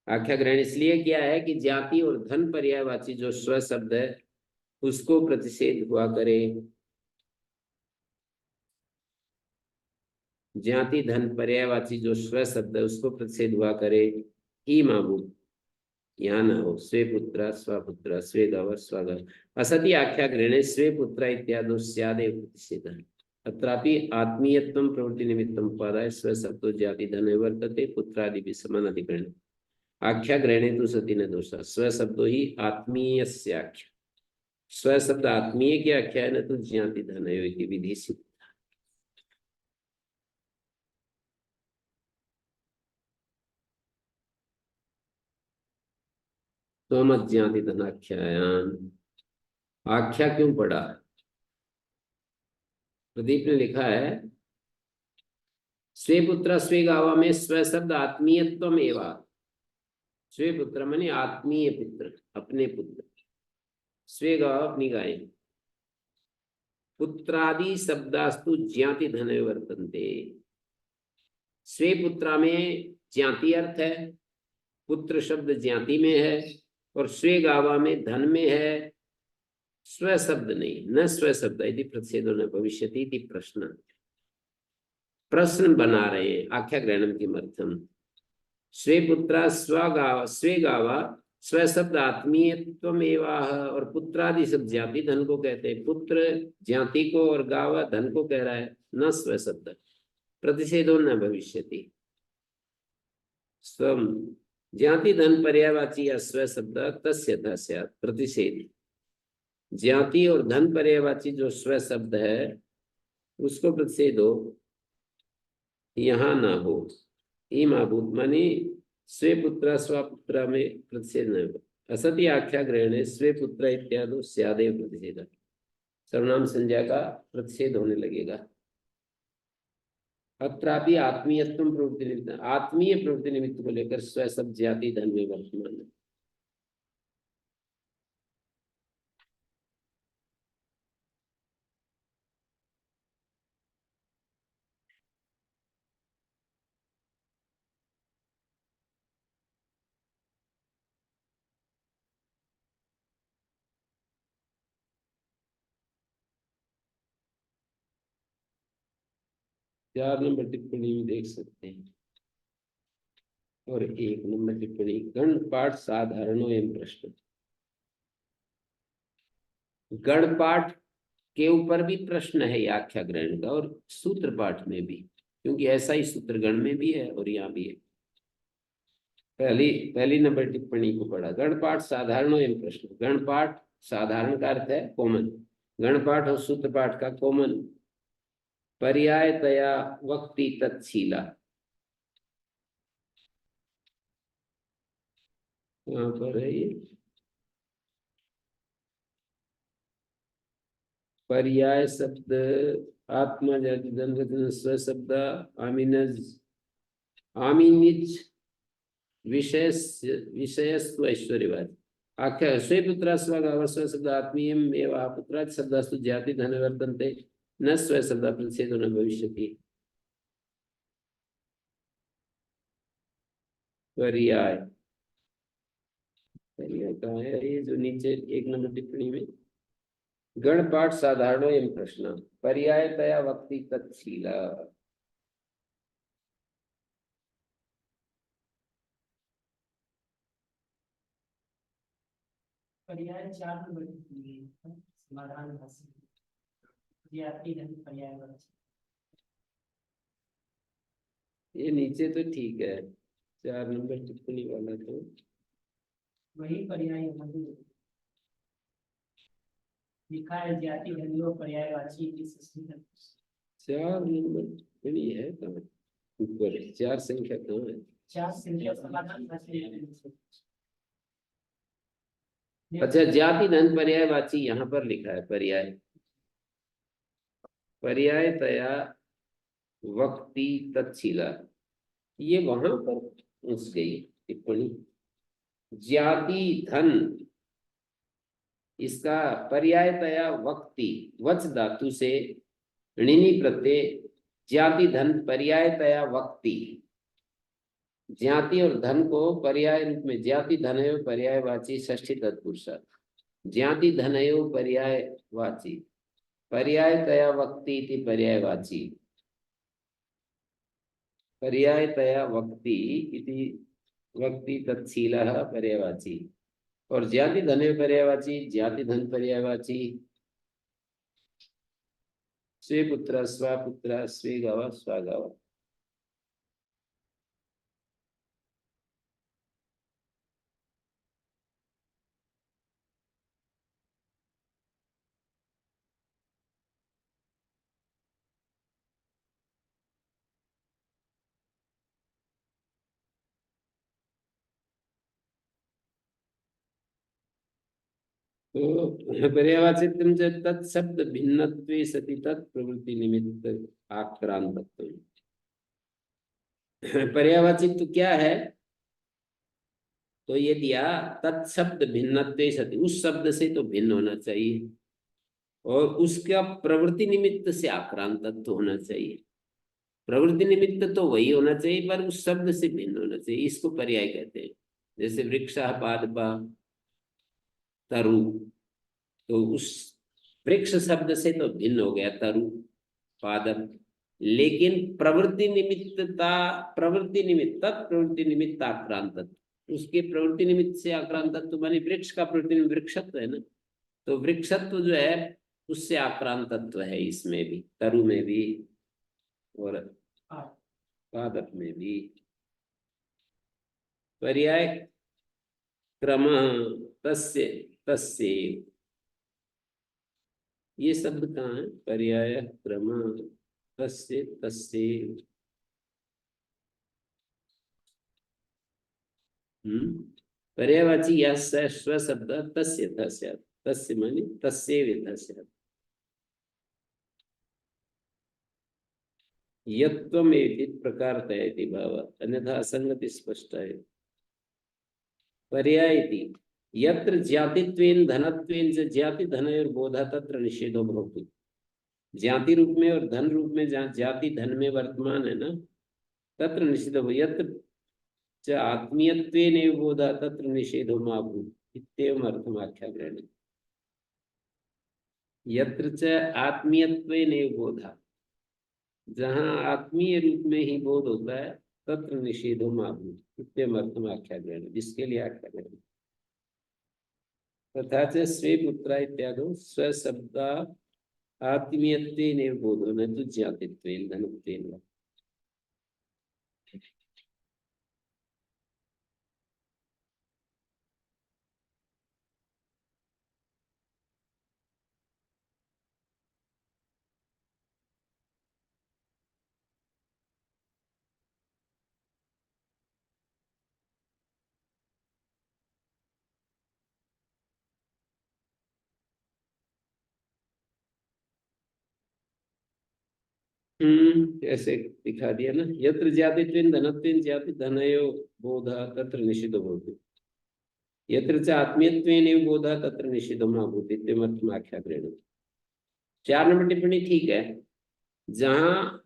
आख्या ग्रहण इसलिए किया है कि जाति और धन पर्यायवाची जो स्व शब्द है उसको प्रतिषेध हुआ करे। जाति धन पर्यायवाची जो स्व शब्द है उसको प्रतिषेध हुआ करे। ई माबू यहाँ न हो। स्वे पुत्र स्वपुत्र स्वे गव स्वगव असति आख्या ग्रहणे स्वे पुत्र इत्यादि स्यादेव प्रतिषेध। अत्रापि आत्मीयत्वं प्रवृत्ति निमित्तम् उपादाय स्वशब्दो जाति धने वर्तते पुत्रादि समान अधिकरण आख्या ग्रहणे तो सती न दोषः स्वशब्दो ही आत्मीयस्य आख्या स्वशब्द आत्मीय की आख्या है न तो ज्ञाति धनयो इति विधि सिद्ध स्वमज्ञाति धनाख्यायान आख्या क्यों पढ़ा प्रदीप ने लिखा है स्वे पुत्र स्वे गावा में स्व शब्द आत्मीयत्वम एवा स्वे पुत्र माने आत्मीय पुत्र अपने पुत्र स्वे गावा अपनी गाय पुत्रादि शब्दास्तु ज्ञाति धने वर्तन्ते स्वे पुत्रा में ज्ञाति अर्थ है पुत्र शब्द ज्ञाति में है और स्वे गावा में धन में है स्व शब्द नहीं न स्व शब्द यदि प्रतिषेधो न भविष्यति इति प्रश्न बना रहे हैं आख्या ग्रहणम किमर्थम स्वे पुत्रा स्वे गावा स्व शब्द आत्मीयत्वमेवाह और पुत्रादि शब्द जाति धन को कहते हैं पुत्र जाति को और गावा धन को कह रहा है न स्व शब्द प्रतिषेधो न भविष्यति स्वम जाति धन पर्यायवाची या स्व शब्द तस्य तस्य प्रतिषेध जाति और धन पर्यायवाची जो स्व शब्द है उसको प्रतिषेध हो यहाँ ना हो इमाभूत मानी स्वे पुत्र स्वपुत्र में प्रतिषेध न हो असति आख्या ग्रहणे स्वे पुत्र इत्यादि स्यादेव प्रतिषेध सर्वनाम संज्ञा का प्रतिषेध होने लगेगा अत्रापि आत्मीयत्व प्रवृत्ति निमित्त आत्मीय प्रवृत्ति निमित्त को लेकर स्व शब्द जाति धन में वर्तमान है 4 नंबर टिप्पणी में देख सकते हैं और 1 नंबर टिप्पणी गण पाठ साधारणो एवं प्रश्न गण पाठ के ऊपर भी प्रश्न है आख्या ग्रहण का और सूत्र पाठ में भी क्योंकि ऐसा ही सूत्र गण में भी है और यहाँ भी है पहली नंबर टिप्पणी को पढ़ा गण पाठ साधारण एवं प्रश्न गण पाठ साधारण का अर्थ है कॉमन गण पाठ और सूत्र पाठ का कॉमन पर्यायतया वक्ति तत्शीला यहाँ पर है ये पर्याय शब्द आत्मा जाति धन स्व शब्द आमीनज आमीनिज विषयस्व ऐश्वर्यवाद आख्या स्वे पुत्र स्व शब्द आत्मीयम एवं पुत्रात् शब्दास्तु जाति धन वर्तन्ते न स्व शब्द प्रतिषेधो न भविष्यति पर्याय पर्याय कहाँ है ये जो नीचे 1 नंबर टिप्पणी में गण पाठ साधारण एवं प्रश्न पर्यायतया वक्ति तत्शीला पर्याय 4 नंबर टिप्पणी है समाधान भाषा जाति धन पर्यायवाची ये नीचे तो ठीक है 4 नंबर टिप्पणी वाला तो वही पर्याय लिखा है जाति धन पर्यायवाची की सृष्टि 4 नंबर टिप्पणी है कहाँ ऊपर 4 संख्या कहाँ है 4 संख्या समाधान भाषा अच्छा जाति धन पर्यायवाची यहाँ पर लिखा है पर्यायतया वक्ति तत्शीला ये वहां पर उस गई टिप्पणी जाति धन इसका पर्यायतया वक्ति वच धातु से ऋणी प्रत्यय जाति धन पर्यायतया वक्ति जाति और धन को पर्याय रूप में जाति धनयो पर्यायवाची षष्ठी तत्पुरुष जाति धनयो पर्यायवाची पर्यायतया वक्ति इति पर्यायवाची पर्यायतया वक्ति इति वक्ति तत्शीलः पर्यायवाची और जाति धनयो पर्यायवाची जाति धन पर्यायवाची स्वे पुत्र स्वपुत्र स्वे गाव स्वगाव। तो पर्यायवाचित्वं च तत्शब्द भिन्नत्वे सति तत्प्रवृत्ति निमित्त आक्रांतत्व। पर्यायवाचित्व क्या है? तो ये दिया तत्शब्द भिन्नत्वे सति, उस शब्द से तो भिन्न होना चाहिए और उसका प्रवृत्ति निमित्त से आक्रांतत्व होना चाहिए। प्रवृत्ति निमित्त तो वही होना चाहिए पर उस शब्द से भिन्न होना चाहिए, इसको पर्याय कहते हैं। जैसे वृक्षा पादपा तरु, तो उस वृक्ष शब्द से तो भिन्न हो गया तरु पादप, लेकिन प्रवृत्ति निमित्त तत्प्रवृत्ति निमित्त आक्रांतत्व, उसके प्रवृत्ति निमित्त से आक्रांतत्व मानी वृक्ष का प्रवृत्ति निमित्त वृक्षत्व है ना, तो वृक्षत्व जो है उससे आक्रांतत्व है इसमें भी, तरु में भी और पादप में भी। पर्याय क्रम तस्य तस्य, ये शब्द कहाँ है? पर्याय क्रम तस्य तस्य। पर्यायवाची यह स्व शब्द तस्य तस्य, तस्य माने तस्यैव तस्य। यत्त्वमेति प्रकारतयति भाव, अन्यथा असंगति स्पष्ट है। पर्यायति यत्र ज्ञातित्वेन धनत्वेन च ज्ञाति धनयोर बोधा तत्र निषेधो भवति। ज्ञाति रूप में और धन रूप में जहाँ ज्ञाति धन में वर्तमान है ना, तत्र निषेधो, यत्र च आत्मीयत्वेन एव बोधा तत्र निषेधो मा भूत् इत्येवम् अर्थम् आख्याग्रहणे। यत्र च आत्मीयत्वेन एव बोधा, जहाँ आत्मीय रूप में ही बोध होता है, तत्र निषेधो मा भूत् इत्येवम् अर्थम् आख्याग्रहणे, जिसके लिए आख्याग्रहण। तथा च स्वे पुत्र इत्यादि स्वशब्दा आत्मीयत्वेन एव बोधो न तु ज्ञातित्वेन धनत्वेन वा। ऐसे दिखा दिया ना, यत्र ज्ञातित्वेन धनत्वेन ज्ञाति धनयो बोधा तत्र निषिद्धो भवति, यत्र च आत्मीयत्वेन एव बोधा तत्र निषिद्धो मा भूत् इत्यर्थम् आख्याग्रहणे। 4 नंबर टिप्पणी ठीक है, जहां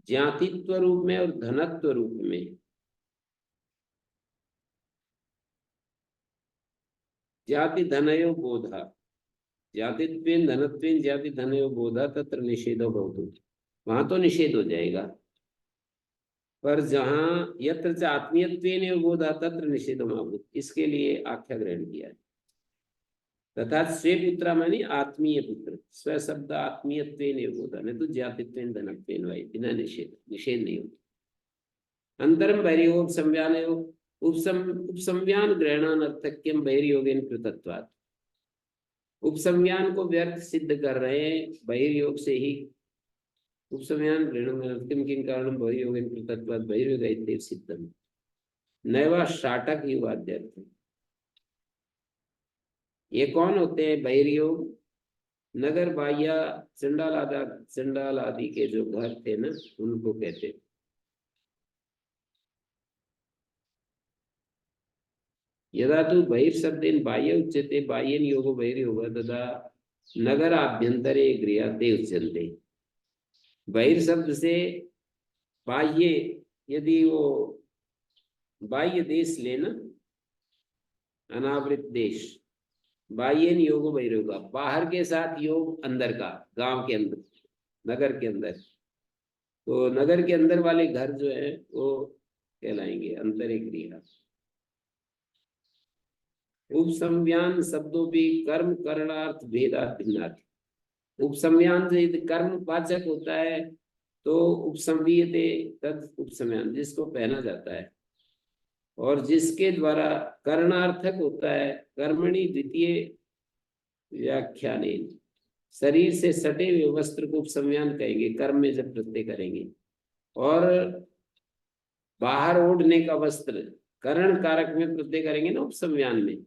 ज्ञातित्व रूप में और धनत्व रूप में ज्ञाति धनयो बोधा, ज्ञातित्वेन धनत्वेन ज्ञाति धनयो बोधा तत्र निषेधो भवति, वहां तो निषेध हो जाएगा। पर जहां यत्र च आत्मीयत्वेन एव बोधा तत्र निषेधो मा भूत्, इसके लिए आख्या ग्रहण किया है। तथा स्वे पुत्र मानी आत्मीय पुत्र, स्व शब्द आत्मीयत्वेन एव बोधा, नहीं तो ज्ञातित्वेन धनत्वेन वा बिना निषेध, निषेध नहीं होता। अंतरम बहिर्योग संव्यान उपसंव्यान ग्रहणानर्थक्यम बहिर्योगेन कृतत्वात्, उपसंव्यान को व्यर्थ सिद्ध कर रहे हैं बहिर्योग से ही। उपसंव्यान ग्रहणानर्थक्यम किं कारणं बहिर्योगेन कृतत्वात् बहिर्योग इत्येव सिद्धम्, नैवा शाटक ही वाद्यर्थ। ये कौन होते हैं बहिर्योग? नगर बाह्य चंडाल आदि के जो घर थे ना, उनको कहते। यदा तु बहिर्शब्देन बाह्य उच्यते बाह्येन योगो बहिर्योगः तदा नगर आभ्यंतरे गृह्यते उच्यन्ते। बहिर्शब्द से बाह्य, यदि वो बाह्य देश लेना, अनावृत देश, बाह्येन योगो बहिर्योगः, बाहर के साथ योग अंदर का, गांव के अंदर, नगर के अंदर। तो नगर के अंदर वाले घर जो है वो कहलाएंगे अंतरे गृह। उपसंव्यान शब्दों भी कर्म करणार्थ भेदात भिन्नाति, उपसमयान से यदि कर्मवाचक होता है तो उपसंवीयते तद उपसमयान, जिसको पहना जाता है। और जिसके द्वारा करणार्थक होता है, कर्मणि द्वितीय व्याख्याने, शरीर से सटे हुए वस्त्र को उपसमयान कहेंगे कर्म में जब प्रत्यय करेंगे। और बाहर ओढ़ने का वस्त्र करण कारक में प्रत्यय करेंगे ना उपसमयान में,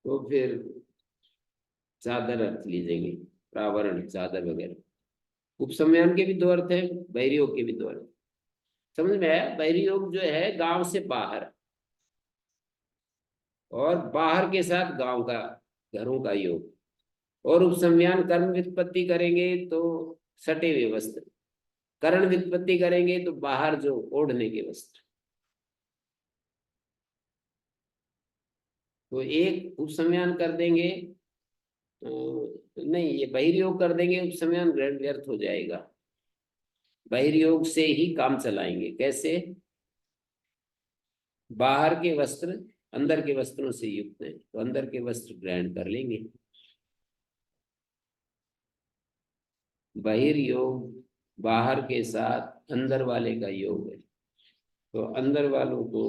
तो फिर चादर अर्थ लीजेंगे, प्रावरण चादर वगैरह। उपसमयान के भी दो अर्थ है, बहिरी योग के भी दो अर्थ। समझ में आया? बहिरी योग जो है गांव से बाहर, और बाहर के साथ गांव का, घरों का योग। और उपसमयान कर्म व्युत्पत्ति करेंगे तो सटे हुए वस्त्र, करण व्युत्पत्ति करेंगे तो बाहर जो ओढ़ने के वस्त्र। तो एक उपसमयान कर देंगे, नहीं ये बहिर्योग कर देंगे, उपसमयान ग्रहण व्यर्थ हो जाएगा। बहिर्योग से ही काम चलाएंगे। कैसे? बाहर के वस्त्र अंदर के वस्त्रों से युक्त हैं तो अंदर के वस्त्र ग्रहण कर लेंगे। बहिर्योग बाहर के साथ अंदर वाले का योग है तो अंदर वालों को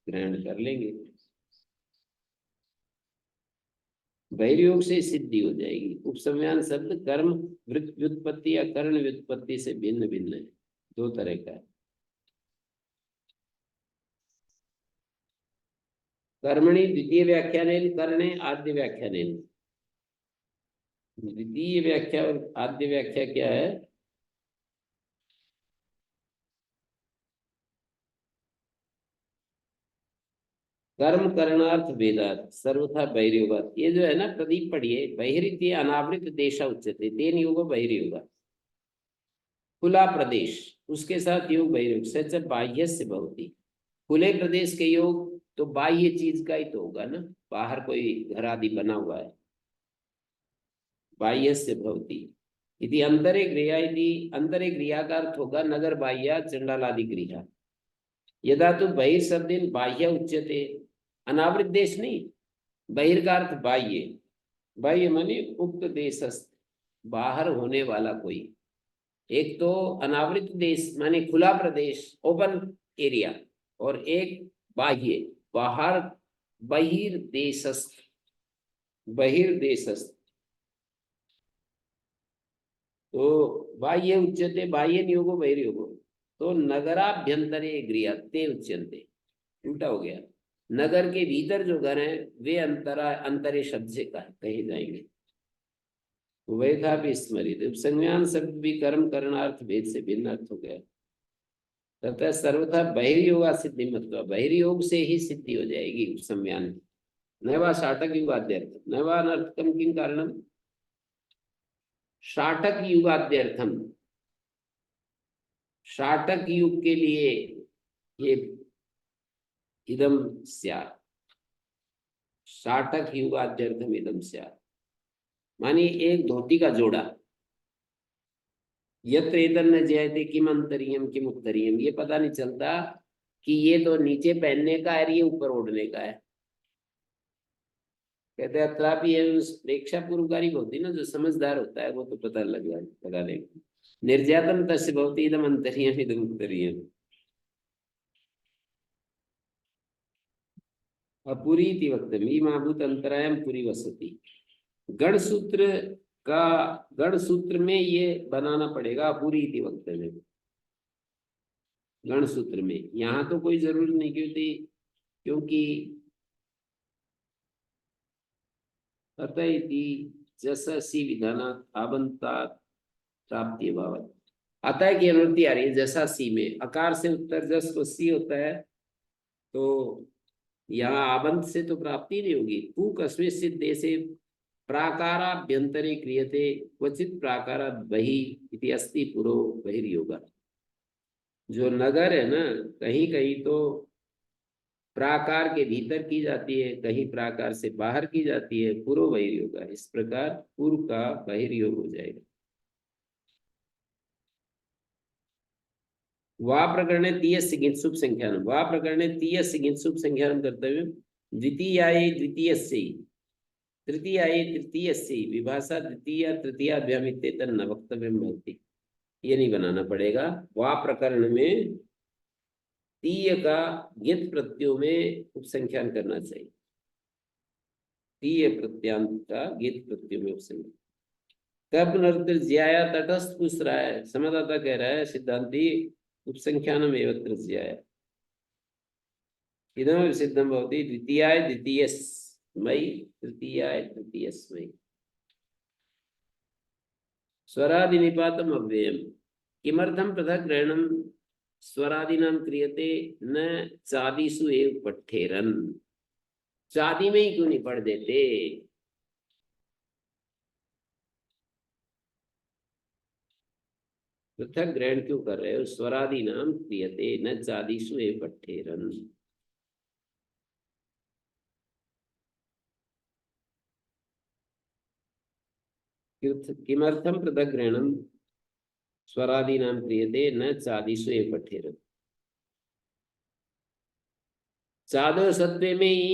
ग्रहण कर लेंगे। बहिर्योग से सिद्धि हो जाएगी। उपसमयान शब्द कर्म व्युत्पत्ति या कर्ण व्युत्पत्ति से भिन्न भिन्न है, दो तरह का है। कर्मणि द्वितीय व्याख्यान, करणे आद्य व्याख्यान। द्वितीय व्याख्या और आद्य व्याख्या क्या है? कर्म करणार्थ वेदार्थ सर्वथा बहिर्योगात्। ये जो है ना, प्रदीप पढ़िए, बहिरिति अनावृत देश उच्यते तेन योग बहिर्योगा। खुला प्रदेश, उसके साथ योग बहिर्योग, सच बाह्य से भवती। खुले प्रदेश के योग तो बाह्य चीज का ही तो होगा ना, बाहर कोई घर आदि बना हुआ है। बाह्य से भवती यदि अंतरे गृह, यदि अंतरे गृह का अर्थ होगा नगर बाह्य चंडालादि गृह। यदा तो बहिर्शब्देन बाह्य उच्यते, अनावृत देश नहीं, बहिर् का अर्थ बाह्य। बाह्य माने उक्त देशस्थ, बाहर होने वाला कोई। एक तो अनावृत देश माने खुला प्रदेश, ओपन एरिया, और एक बाह्य, बाहर, बहिर्देशस्थ, बहिर्देशस्थ। तो बाह्य उच्यते, बाह्य नियोगो बहिर्योगो। तो नगराभ्यंतरे गृह ते उच्यन्ते, उल्टा हो गया। नगर के भीतर जो घर हैं वे अंतरा, अंतरे शब्द से कहे जाएंगे। वह था भी स्मरित। उपसंज्ञान शब्द भी कर्म करणार्थ भेद से भिन्न अर्थ हो गया। तथा सर्वथा बहिर्योगा सिद्धि मतलब, बहिर्योग से ही सिद्धि हो जाएगी उपसंज्ञान। नैवा शाटक युगाद्यर्थ, नैवा अनर्थकम किम कारणम, शाटक युगाद्यर्थम, शाटक युग के लिए ये इदम स्यात्, शाटक युगाद्यर्थम इदम स्यात्, मानी एक धोती का जोड़ा। यत्र एतन्न जयते किम अंतरियम किम उत्तरियम, ये पता नहीं चलता कि ये तो नीचे पहनने का है, ये ऊपर ओढ़ने का है। कहते हैं अत्रापि प्रेक्षा पूर्वकारी होती ना, जो समझदार होता है वो तो पता लगा लेगा। निर्जातम तस्य भवति इदम अंतरियम इदम उत्तरियम। अपुरी इति वक्तव्यम, ईमाभूत अंतरायम पुरी वसति। गण सूत्र का, गण सूत्र में ये बनाना पड़ेगा अपुरी इति वक्तव्यम। गण सूत्र में, यहाँ तो कोई जरूरत नहीं क्योंकि अतः इति जससी विधानात् आबंतात् प्राप्ति भावत। अतः की अनुवृत्ति आ रही है जैसा सी में, अकार से उत्तर जस को सी होता है, तो यहाँ आबंत से तो प्राप्ति नहीं होगी। पू कस्मिंश्चित् देशे प्राकाराभ्यंतरे क्रियते क्वचित प्राकारात् बहिः इति अस्ति पुरो बहिर्योगा। जो नगर है ना, कहीं कहीं तो प्राकार के भीतर की जाती है, कहीं प्राकार से बाहर की जाती है, पूर्व बहिर्योगा। इस प्रकार पूर्व का बहिर्योग हो जाएगा। वा प्रकरणे तीयस्य गिंसुप संख्यानम, वा प्रकरणे तीयस्य गिंसुप संख्यानम कर्तव्यम, द्वितीयाये द्वितीयस्य तृतीयायै तृतीयस्य विभाषा द्वितीया तृतीयाभ्याम इत्येतत् न वक्तव्यं भवति। ये नहीं बनाना पड़ेगा। वा प्रकरण में तीय का ज्ञित प्रत्ययों में उपसंख्यान करना चाहिए। तीय प्रत्यांत का ज्ञित प्रत्ययों में उपसंख्यान। कब नर्तज्याया तटस्थ पूछ रहा है, समादाता कह रहा है सिद्धांति उपसंख्यानम एव तृतीयाय इदम सिद्धम भवति द्वितीयाय द्वितीयस्मै तृतीयाय तृतीयस्मै। स्वरादि निपातम अव्ययम किमर्थम पृथक ग्रहणम स्वरादिनां क्रियते न चादिषु एव पठ्ठेरन। चादी में ही क्यों नहीं पढ़ देते? पृथक ग्रहण क्यों कर रहे हो? स्वरादिनां क्रियते न चादिषु एव पठ्ठेरन। किमर्थम पृथक ग्रहणम स्वरादिनां क्रियते न चादिषु एव पठ्ठेरन। चादर सत्वे में ही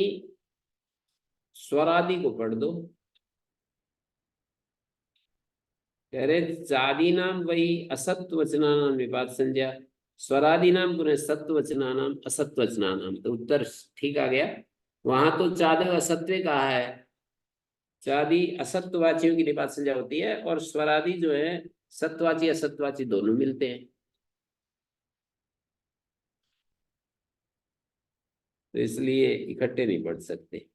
स्वरादि को पढ़ दो। कह रहे चादी नाम वही असत्व वचना नाम विपात संज्ञा, स्वरादि नाम पुनः सत्व वचना नाम असत्व वचना नाम। तो उत्तर ठीक आ गया। वहां तो चादर असत्व कहा है, चादी असत्ववाचियों की निपात संज्ञा होती है, और स्वरादि जो है सत्वाची असत्वाची दोनों मिलते हैं। तो इसलिए इकट्ठे नहीं पढ़ सकते।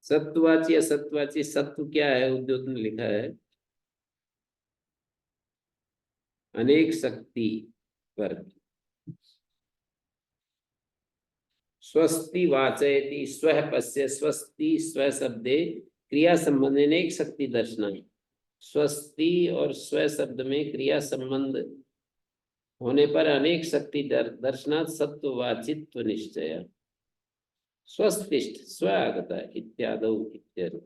सत्वाची असत्वाची, सत्व क्या है? उद्योत ने लिखा है अनेक शक्ति पर। स्वस्ति वाचयति स्व पश्य स्वस्ति स्व शब्दे क्रिया संबंध अनेक शक्ति दर्शना। स्वस्ति और स्व शब्द में क्रिया संबंध होने पर अनेक शक्ति दर्शनात् सत्ववाचित्व निश्चय। स्वस्तिष्ठ स्वागत इत्यादौ इत्यर्थ।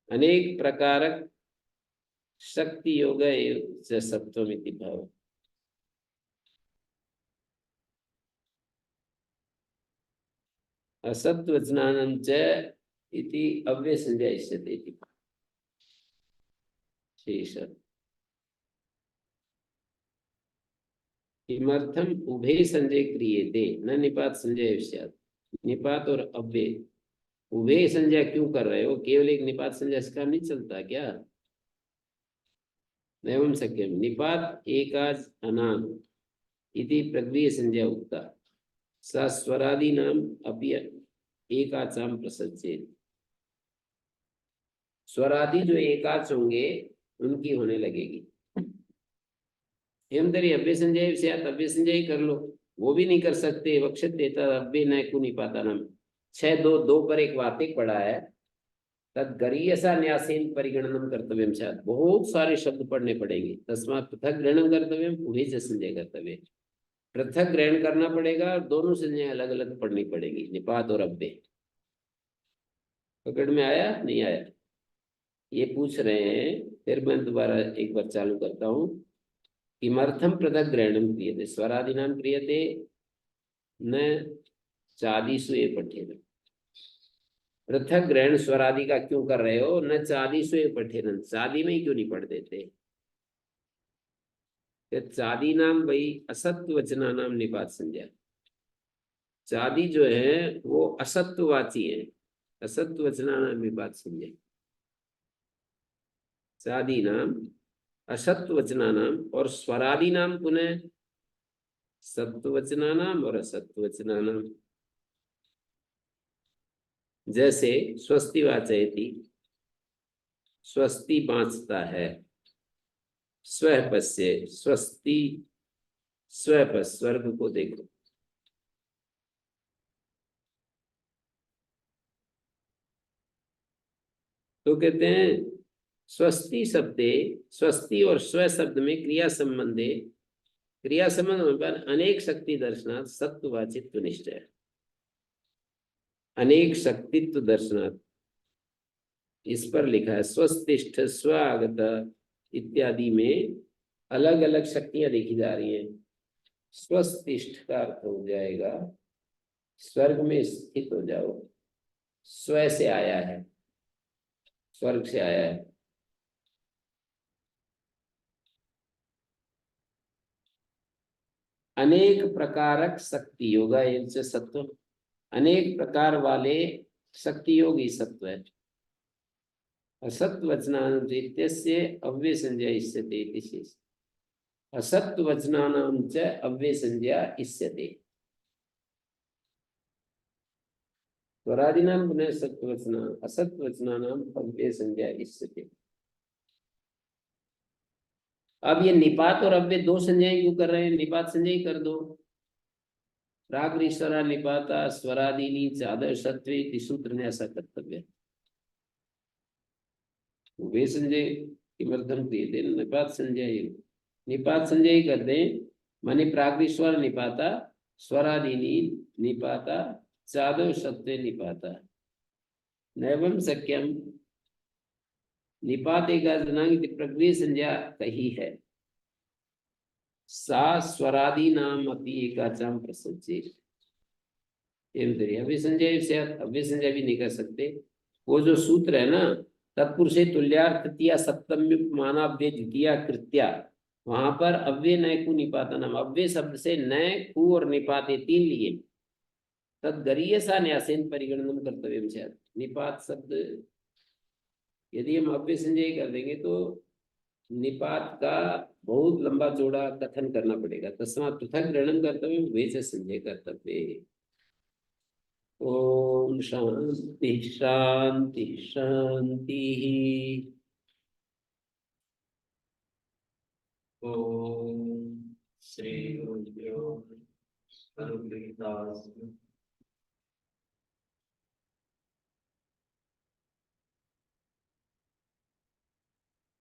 अनेक प्रकारक शक्ति योग सत्वमिति भाव। असत्वचनानं च इति अव्यय संज्ञा इष्यते इति शेष। किमर्थम उभय संजय क्रियते न निपात संजय विषयात्। निपात और अव्यय उभय संज्ञा क्यों कर रहे हो? केवल एक निपात संज्ञा से काम नहीं चलता क्या? एवं शक्यम निपात एकाच अनाम इति प्रगवीय संज्ञा उक्ता सा स्वरादि नाम अपि एकाचाम प्रसज्जेत। स्वरादि जो एकाच होंगे उनकी होने लगेगी। हेमदरी अव्यय संजय विषयात् अव्यय संजय ही कर लो, वो भी नहीं कर सकते। वक्षत देता अव्यय न को निपाता नाम 6-2 पर एक वार्तिक पढ़ा है। तद गरीयसा न्यासेन परिगणनम कर्तव्यम शायद बहुत सारे शब्द पढ़ने पड़ेंगे। तस्मात् पृथक ग्रहण कर्तव्यम उभय संजय कर्तव्य। पृथक ग्रहण करना पड़ेगा और दोनों संज्ञा अलग अलग पढ़नी पड़ेगी, निपात और अव्यय। पकड़ में आया नहीं आया? ये पूछ रहे हैं, फिर मैं दोबारा एक बार चालू करता हूँ। किमर्थम पृथक ग्रहणम क्रियते स्वरादिनां क्रियते न चादिषु एव पठ्येन। पृथक ग्रहण स्वरादि का क्यों कर रहे हो? न चादिषु एव पठ्येन, चादी में ही क्यों नहीं पढ़ देते? चादी नाम वही असत्व वचना नाम निपात संज्ञा। चादी जो है वो असत्ववाची है, असत्व वचना नाम निपात संज्ञा। चादी नाम असत्व वचना नाम और स्वरादि नाम पुनः सत्व वचना नाम और असत्व वचना नाम। जैसे स्वस्ति वाचयति, स्वस्ति बांचता है। स्व पश्य स्वस्ति स्व पर स्वर्ग को देखो। तो कहते हैं स्वस्ति शब्दे, स्वस्ति और स्व शब्द में क्रिया संबंधे, क्रिया संबंध होने पर अनेक शक्ति दर्शनात् सत्ववाचित्व निश्चय। अनेक शक्तित्व दर्शनात् इस पर लिखा है स्वस्तिष्ठ स्वागत इत्यादि में अलग अलग शक्तियां देखी जा रही हैं। स्वस्तिष्ठ का अर्थ हो जाएगा स्वर्ग में स्थित हो जाओ। स्व से आया है, स्वर्ग से आया है। अनेक प्रकारक शक्ति योगा से सत्व, अनेक प्रकार वाले शक्ति योगी सत्व है। असत्वचनानां इत्यस्य अव्यय संज्ञा इष्यते इति शेष। असत्वचनानां च अव्यय संज्ञा इष्यते। स्वरादीनां पुनः सत्वचना असत्वचनानां अव्यय संज्ञा इष्यते। अब ये निपात और अव्यय दो संज्ञाएं क्यों कर रहे हैं? निपात संज्ञा ही कर दो। प्राग्रीश्वरा निपाता स्वरादीनी चादर सत्वे इति सूत्र ने ऐसा कर्तव्य। वे संजय किमर्थम क्रियते निपात संजय, निपात संजय कर दें माने प्राग्रीश्वर निपाता स्वरादीनी निपाता चादव सत्वे निपाता नैवम शक्यम निपाते का जनांग प्रकृति संज्ञा कही है सा स्वरादी नाम अपनी एकाचाम प्रसज्जे। अव्यय संजय से अव्यय संजय भी नहीं कर सकते। वो जो सूत्र है ना तत्पुरुषे तुल्यार्थ तृतीया सप्तम्य मानाव्य द्वितीया कृत्या, वहां पर अव्यय नय कु निपाता नाम अव्यय शब्द से नय कु और निपाते तीन लिए तदगरीयसा न्यासेन परिगणनम कर्तव्यम से। निपात शब्द यदि हम अव्यय संजय कर देंगे तो निपात का बहुत लंबा चौड़ा कथन करना पड़ेगा। तस्मात् पृथक ग्रहणम कर्तव्य वे से संजय कर्तव्य। ओम शांति शांति शांति। ओम श्री गुरुभ्यो नमः।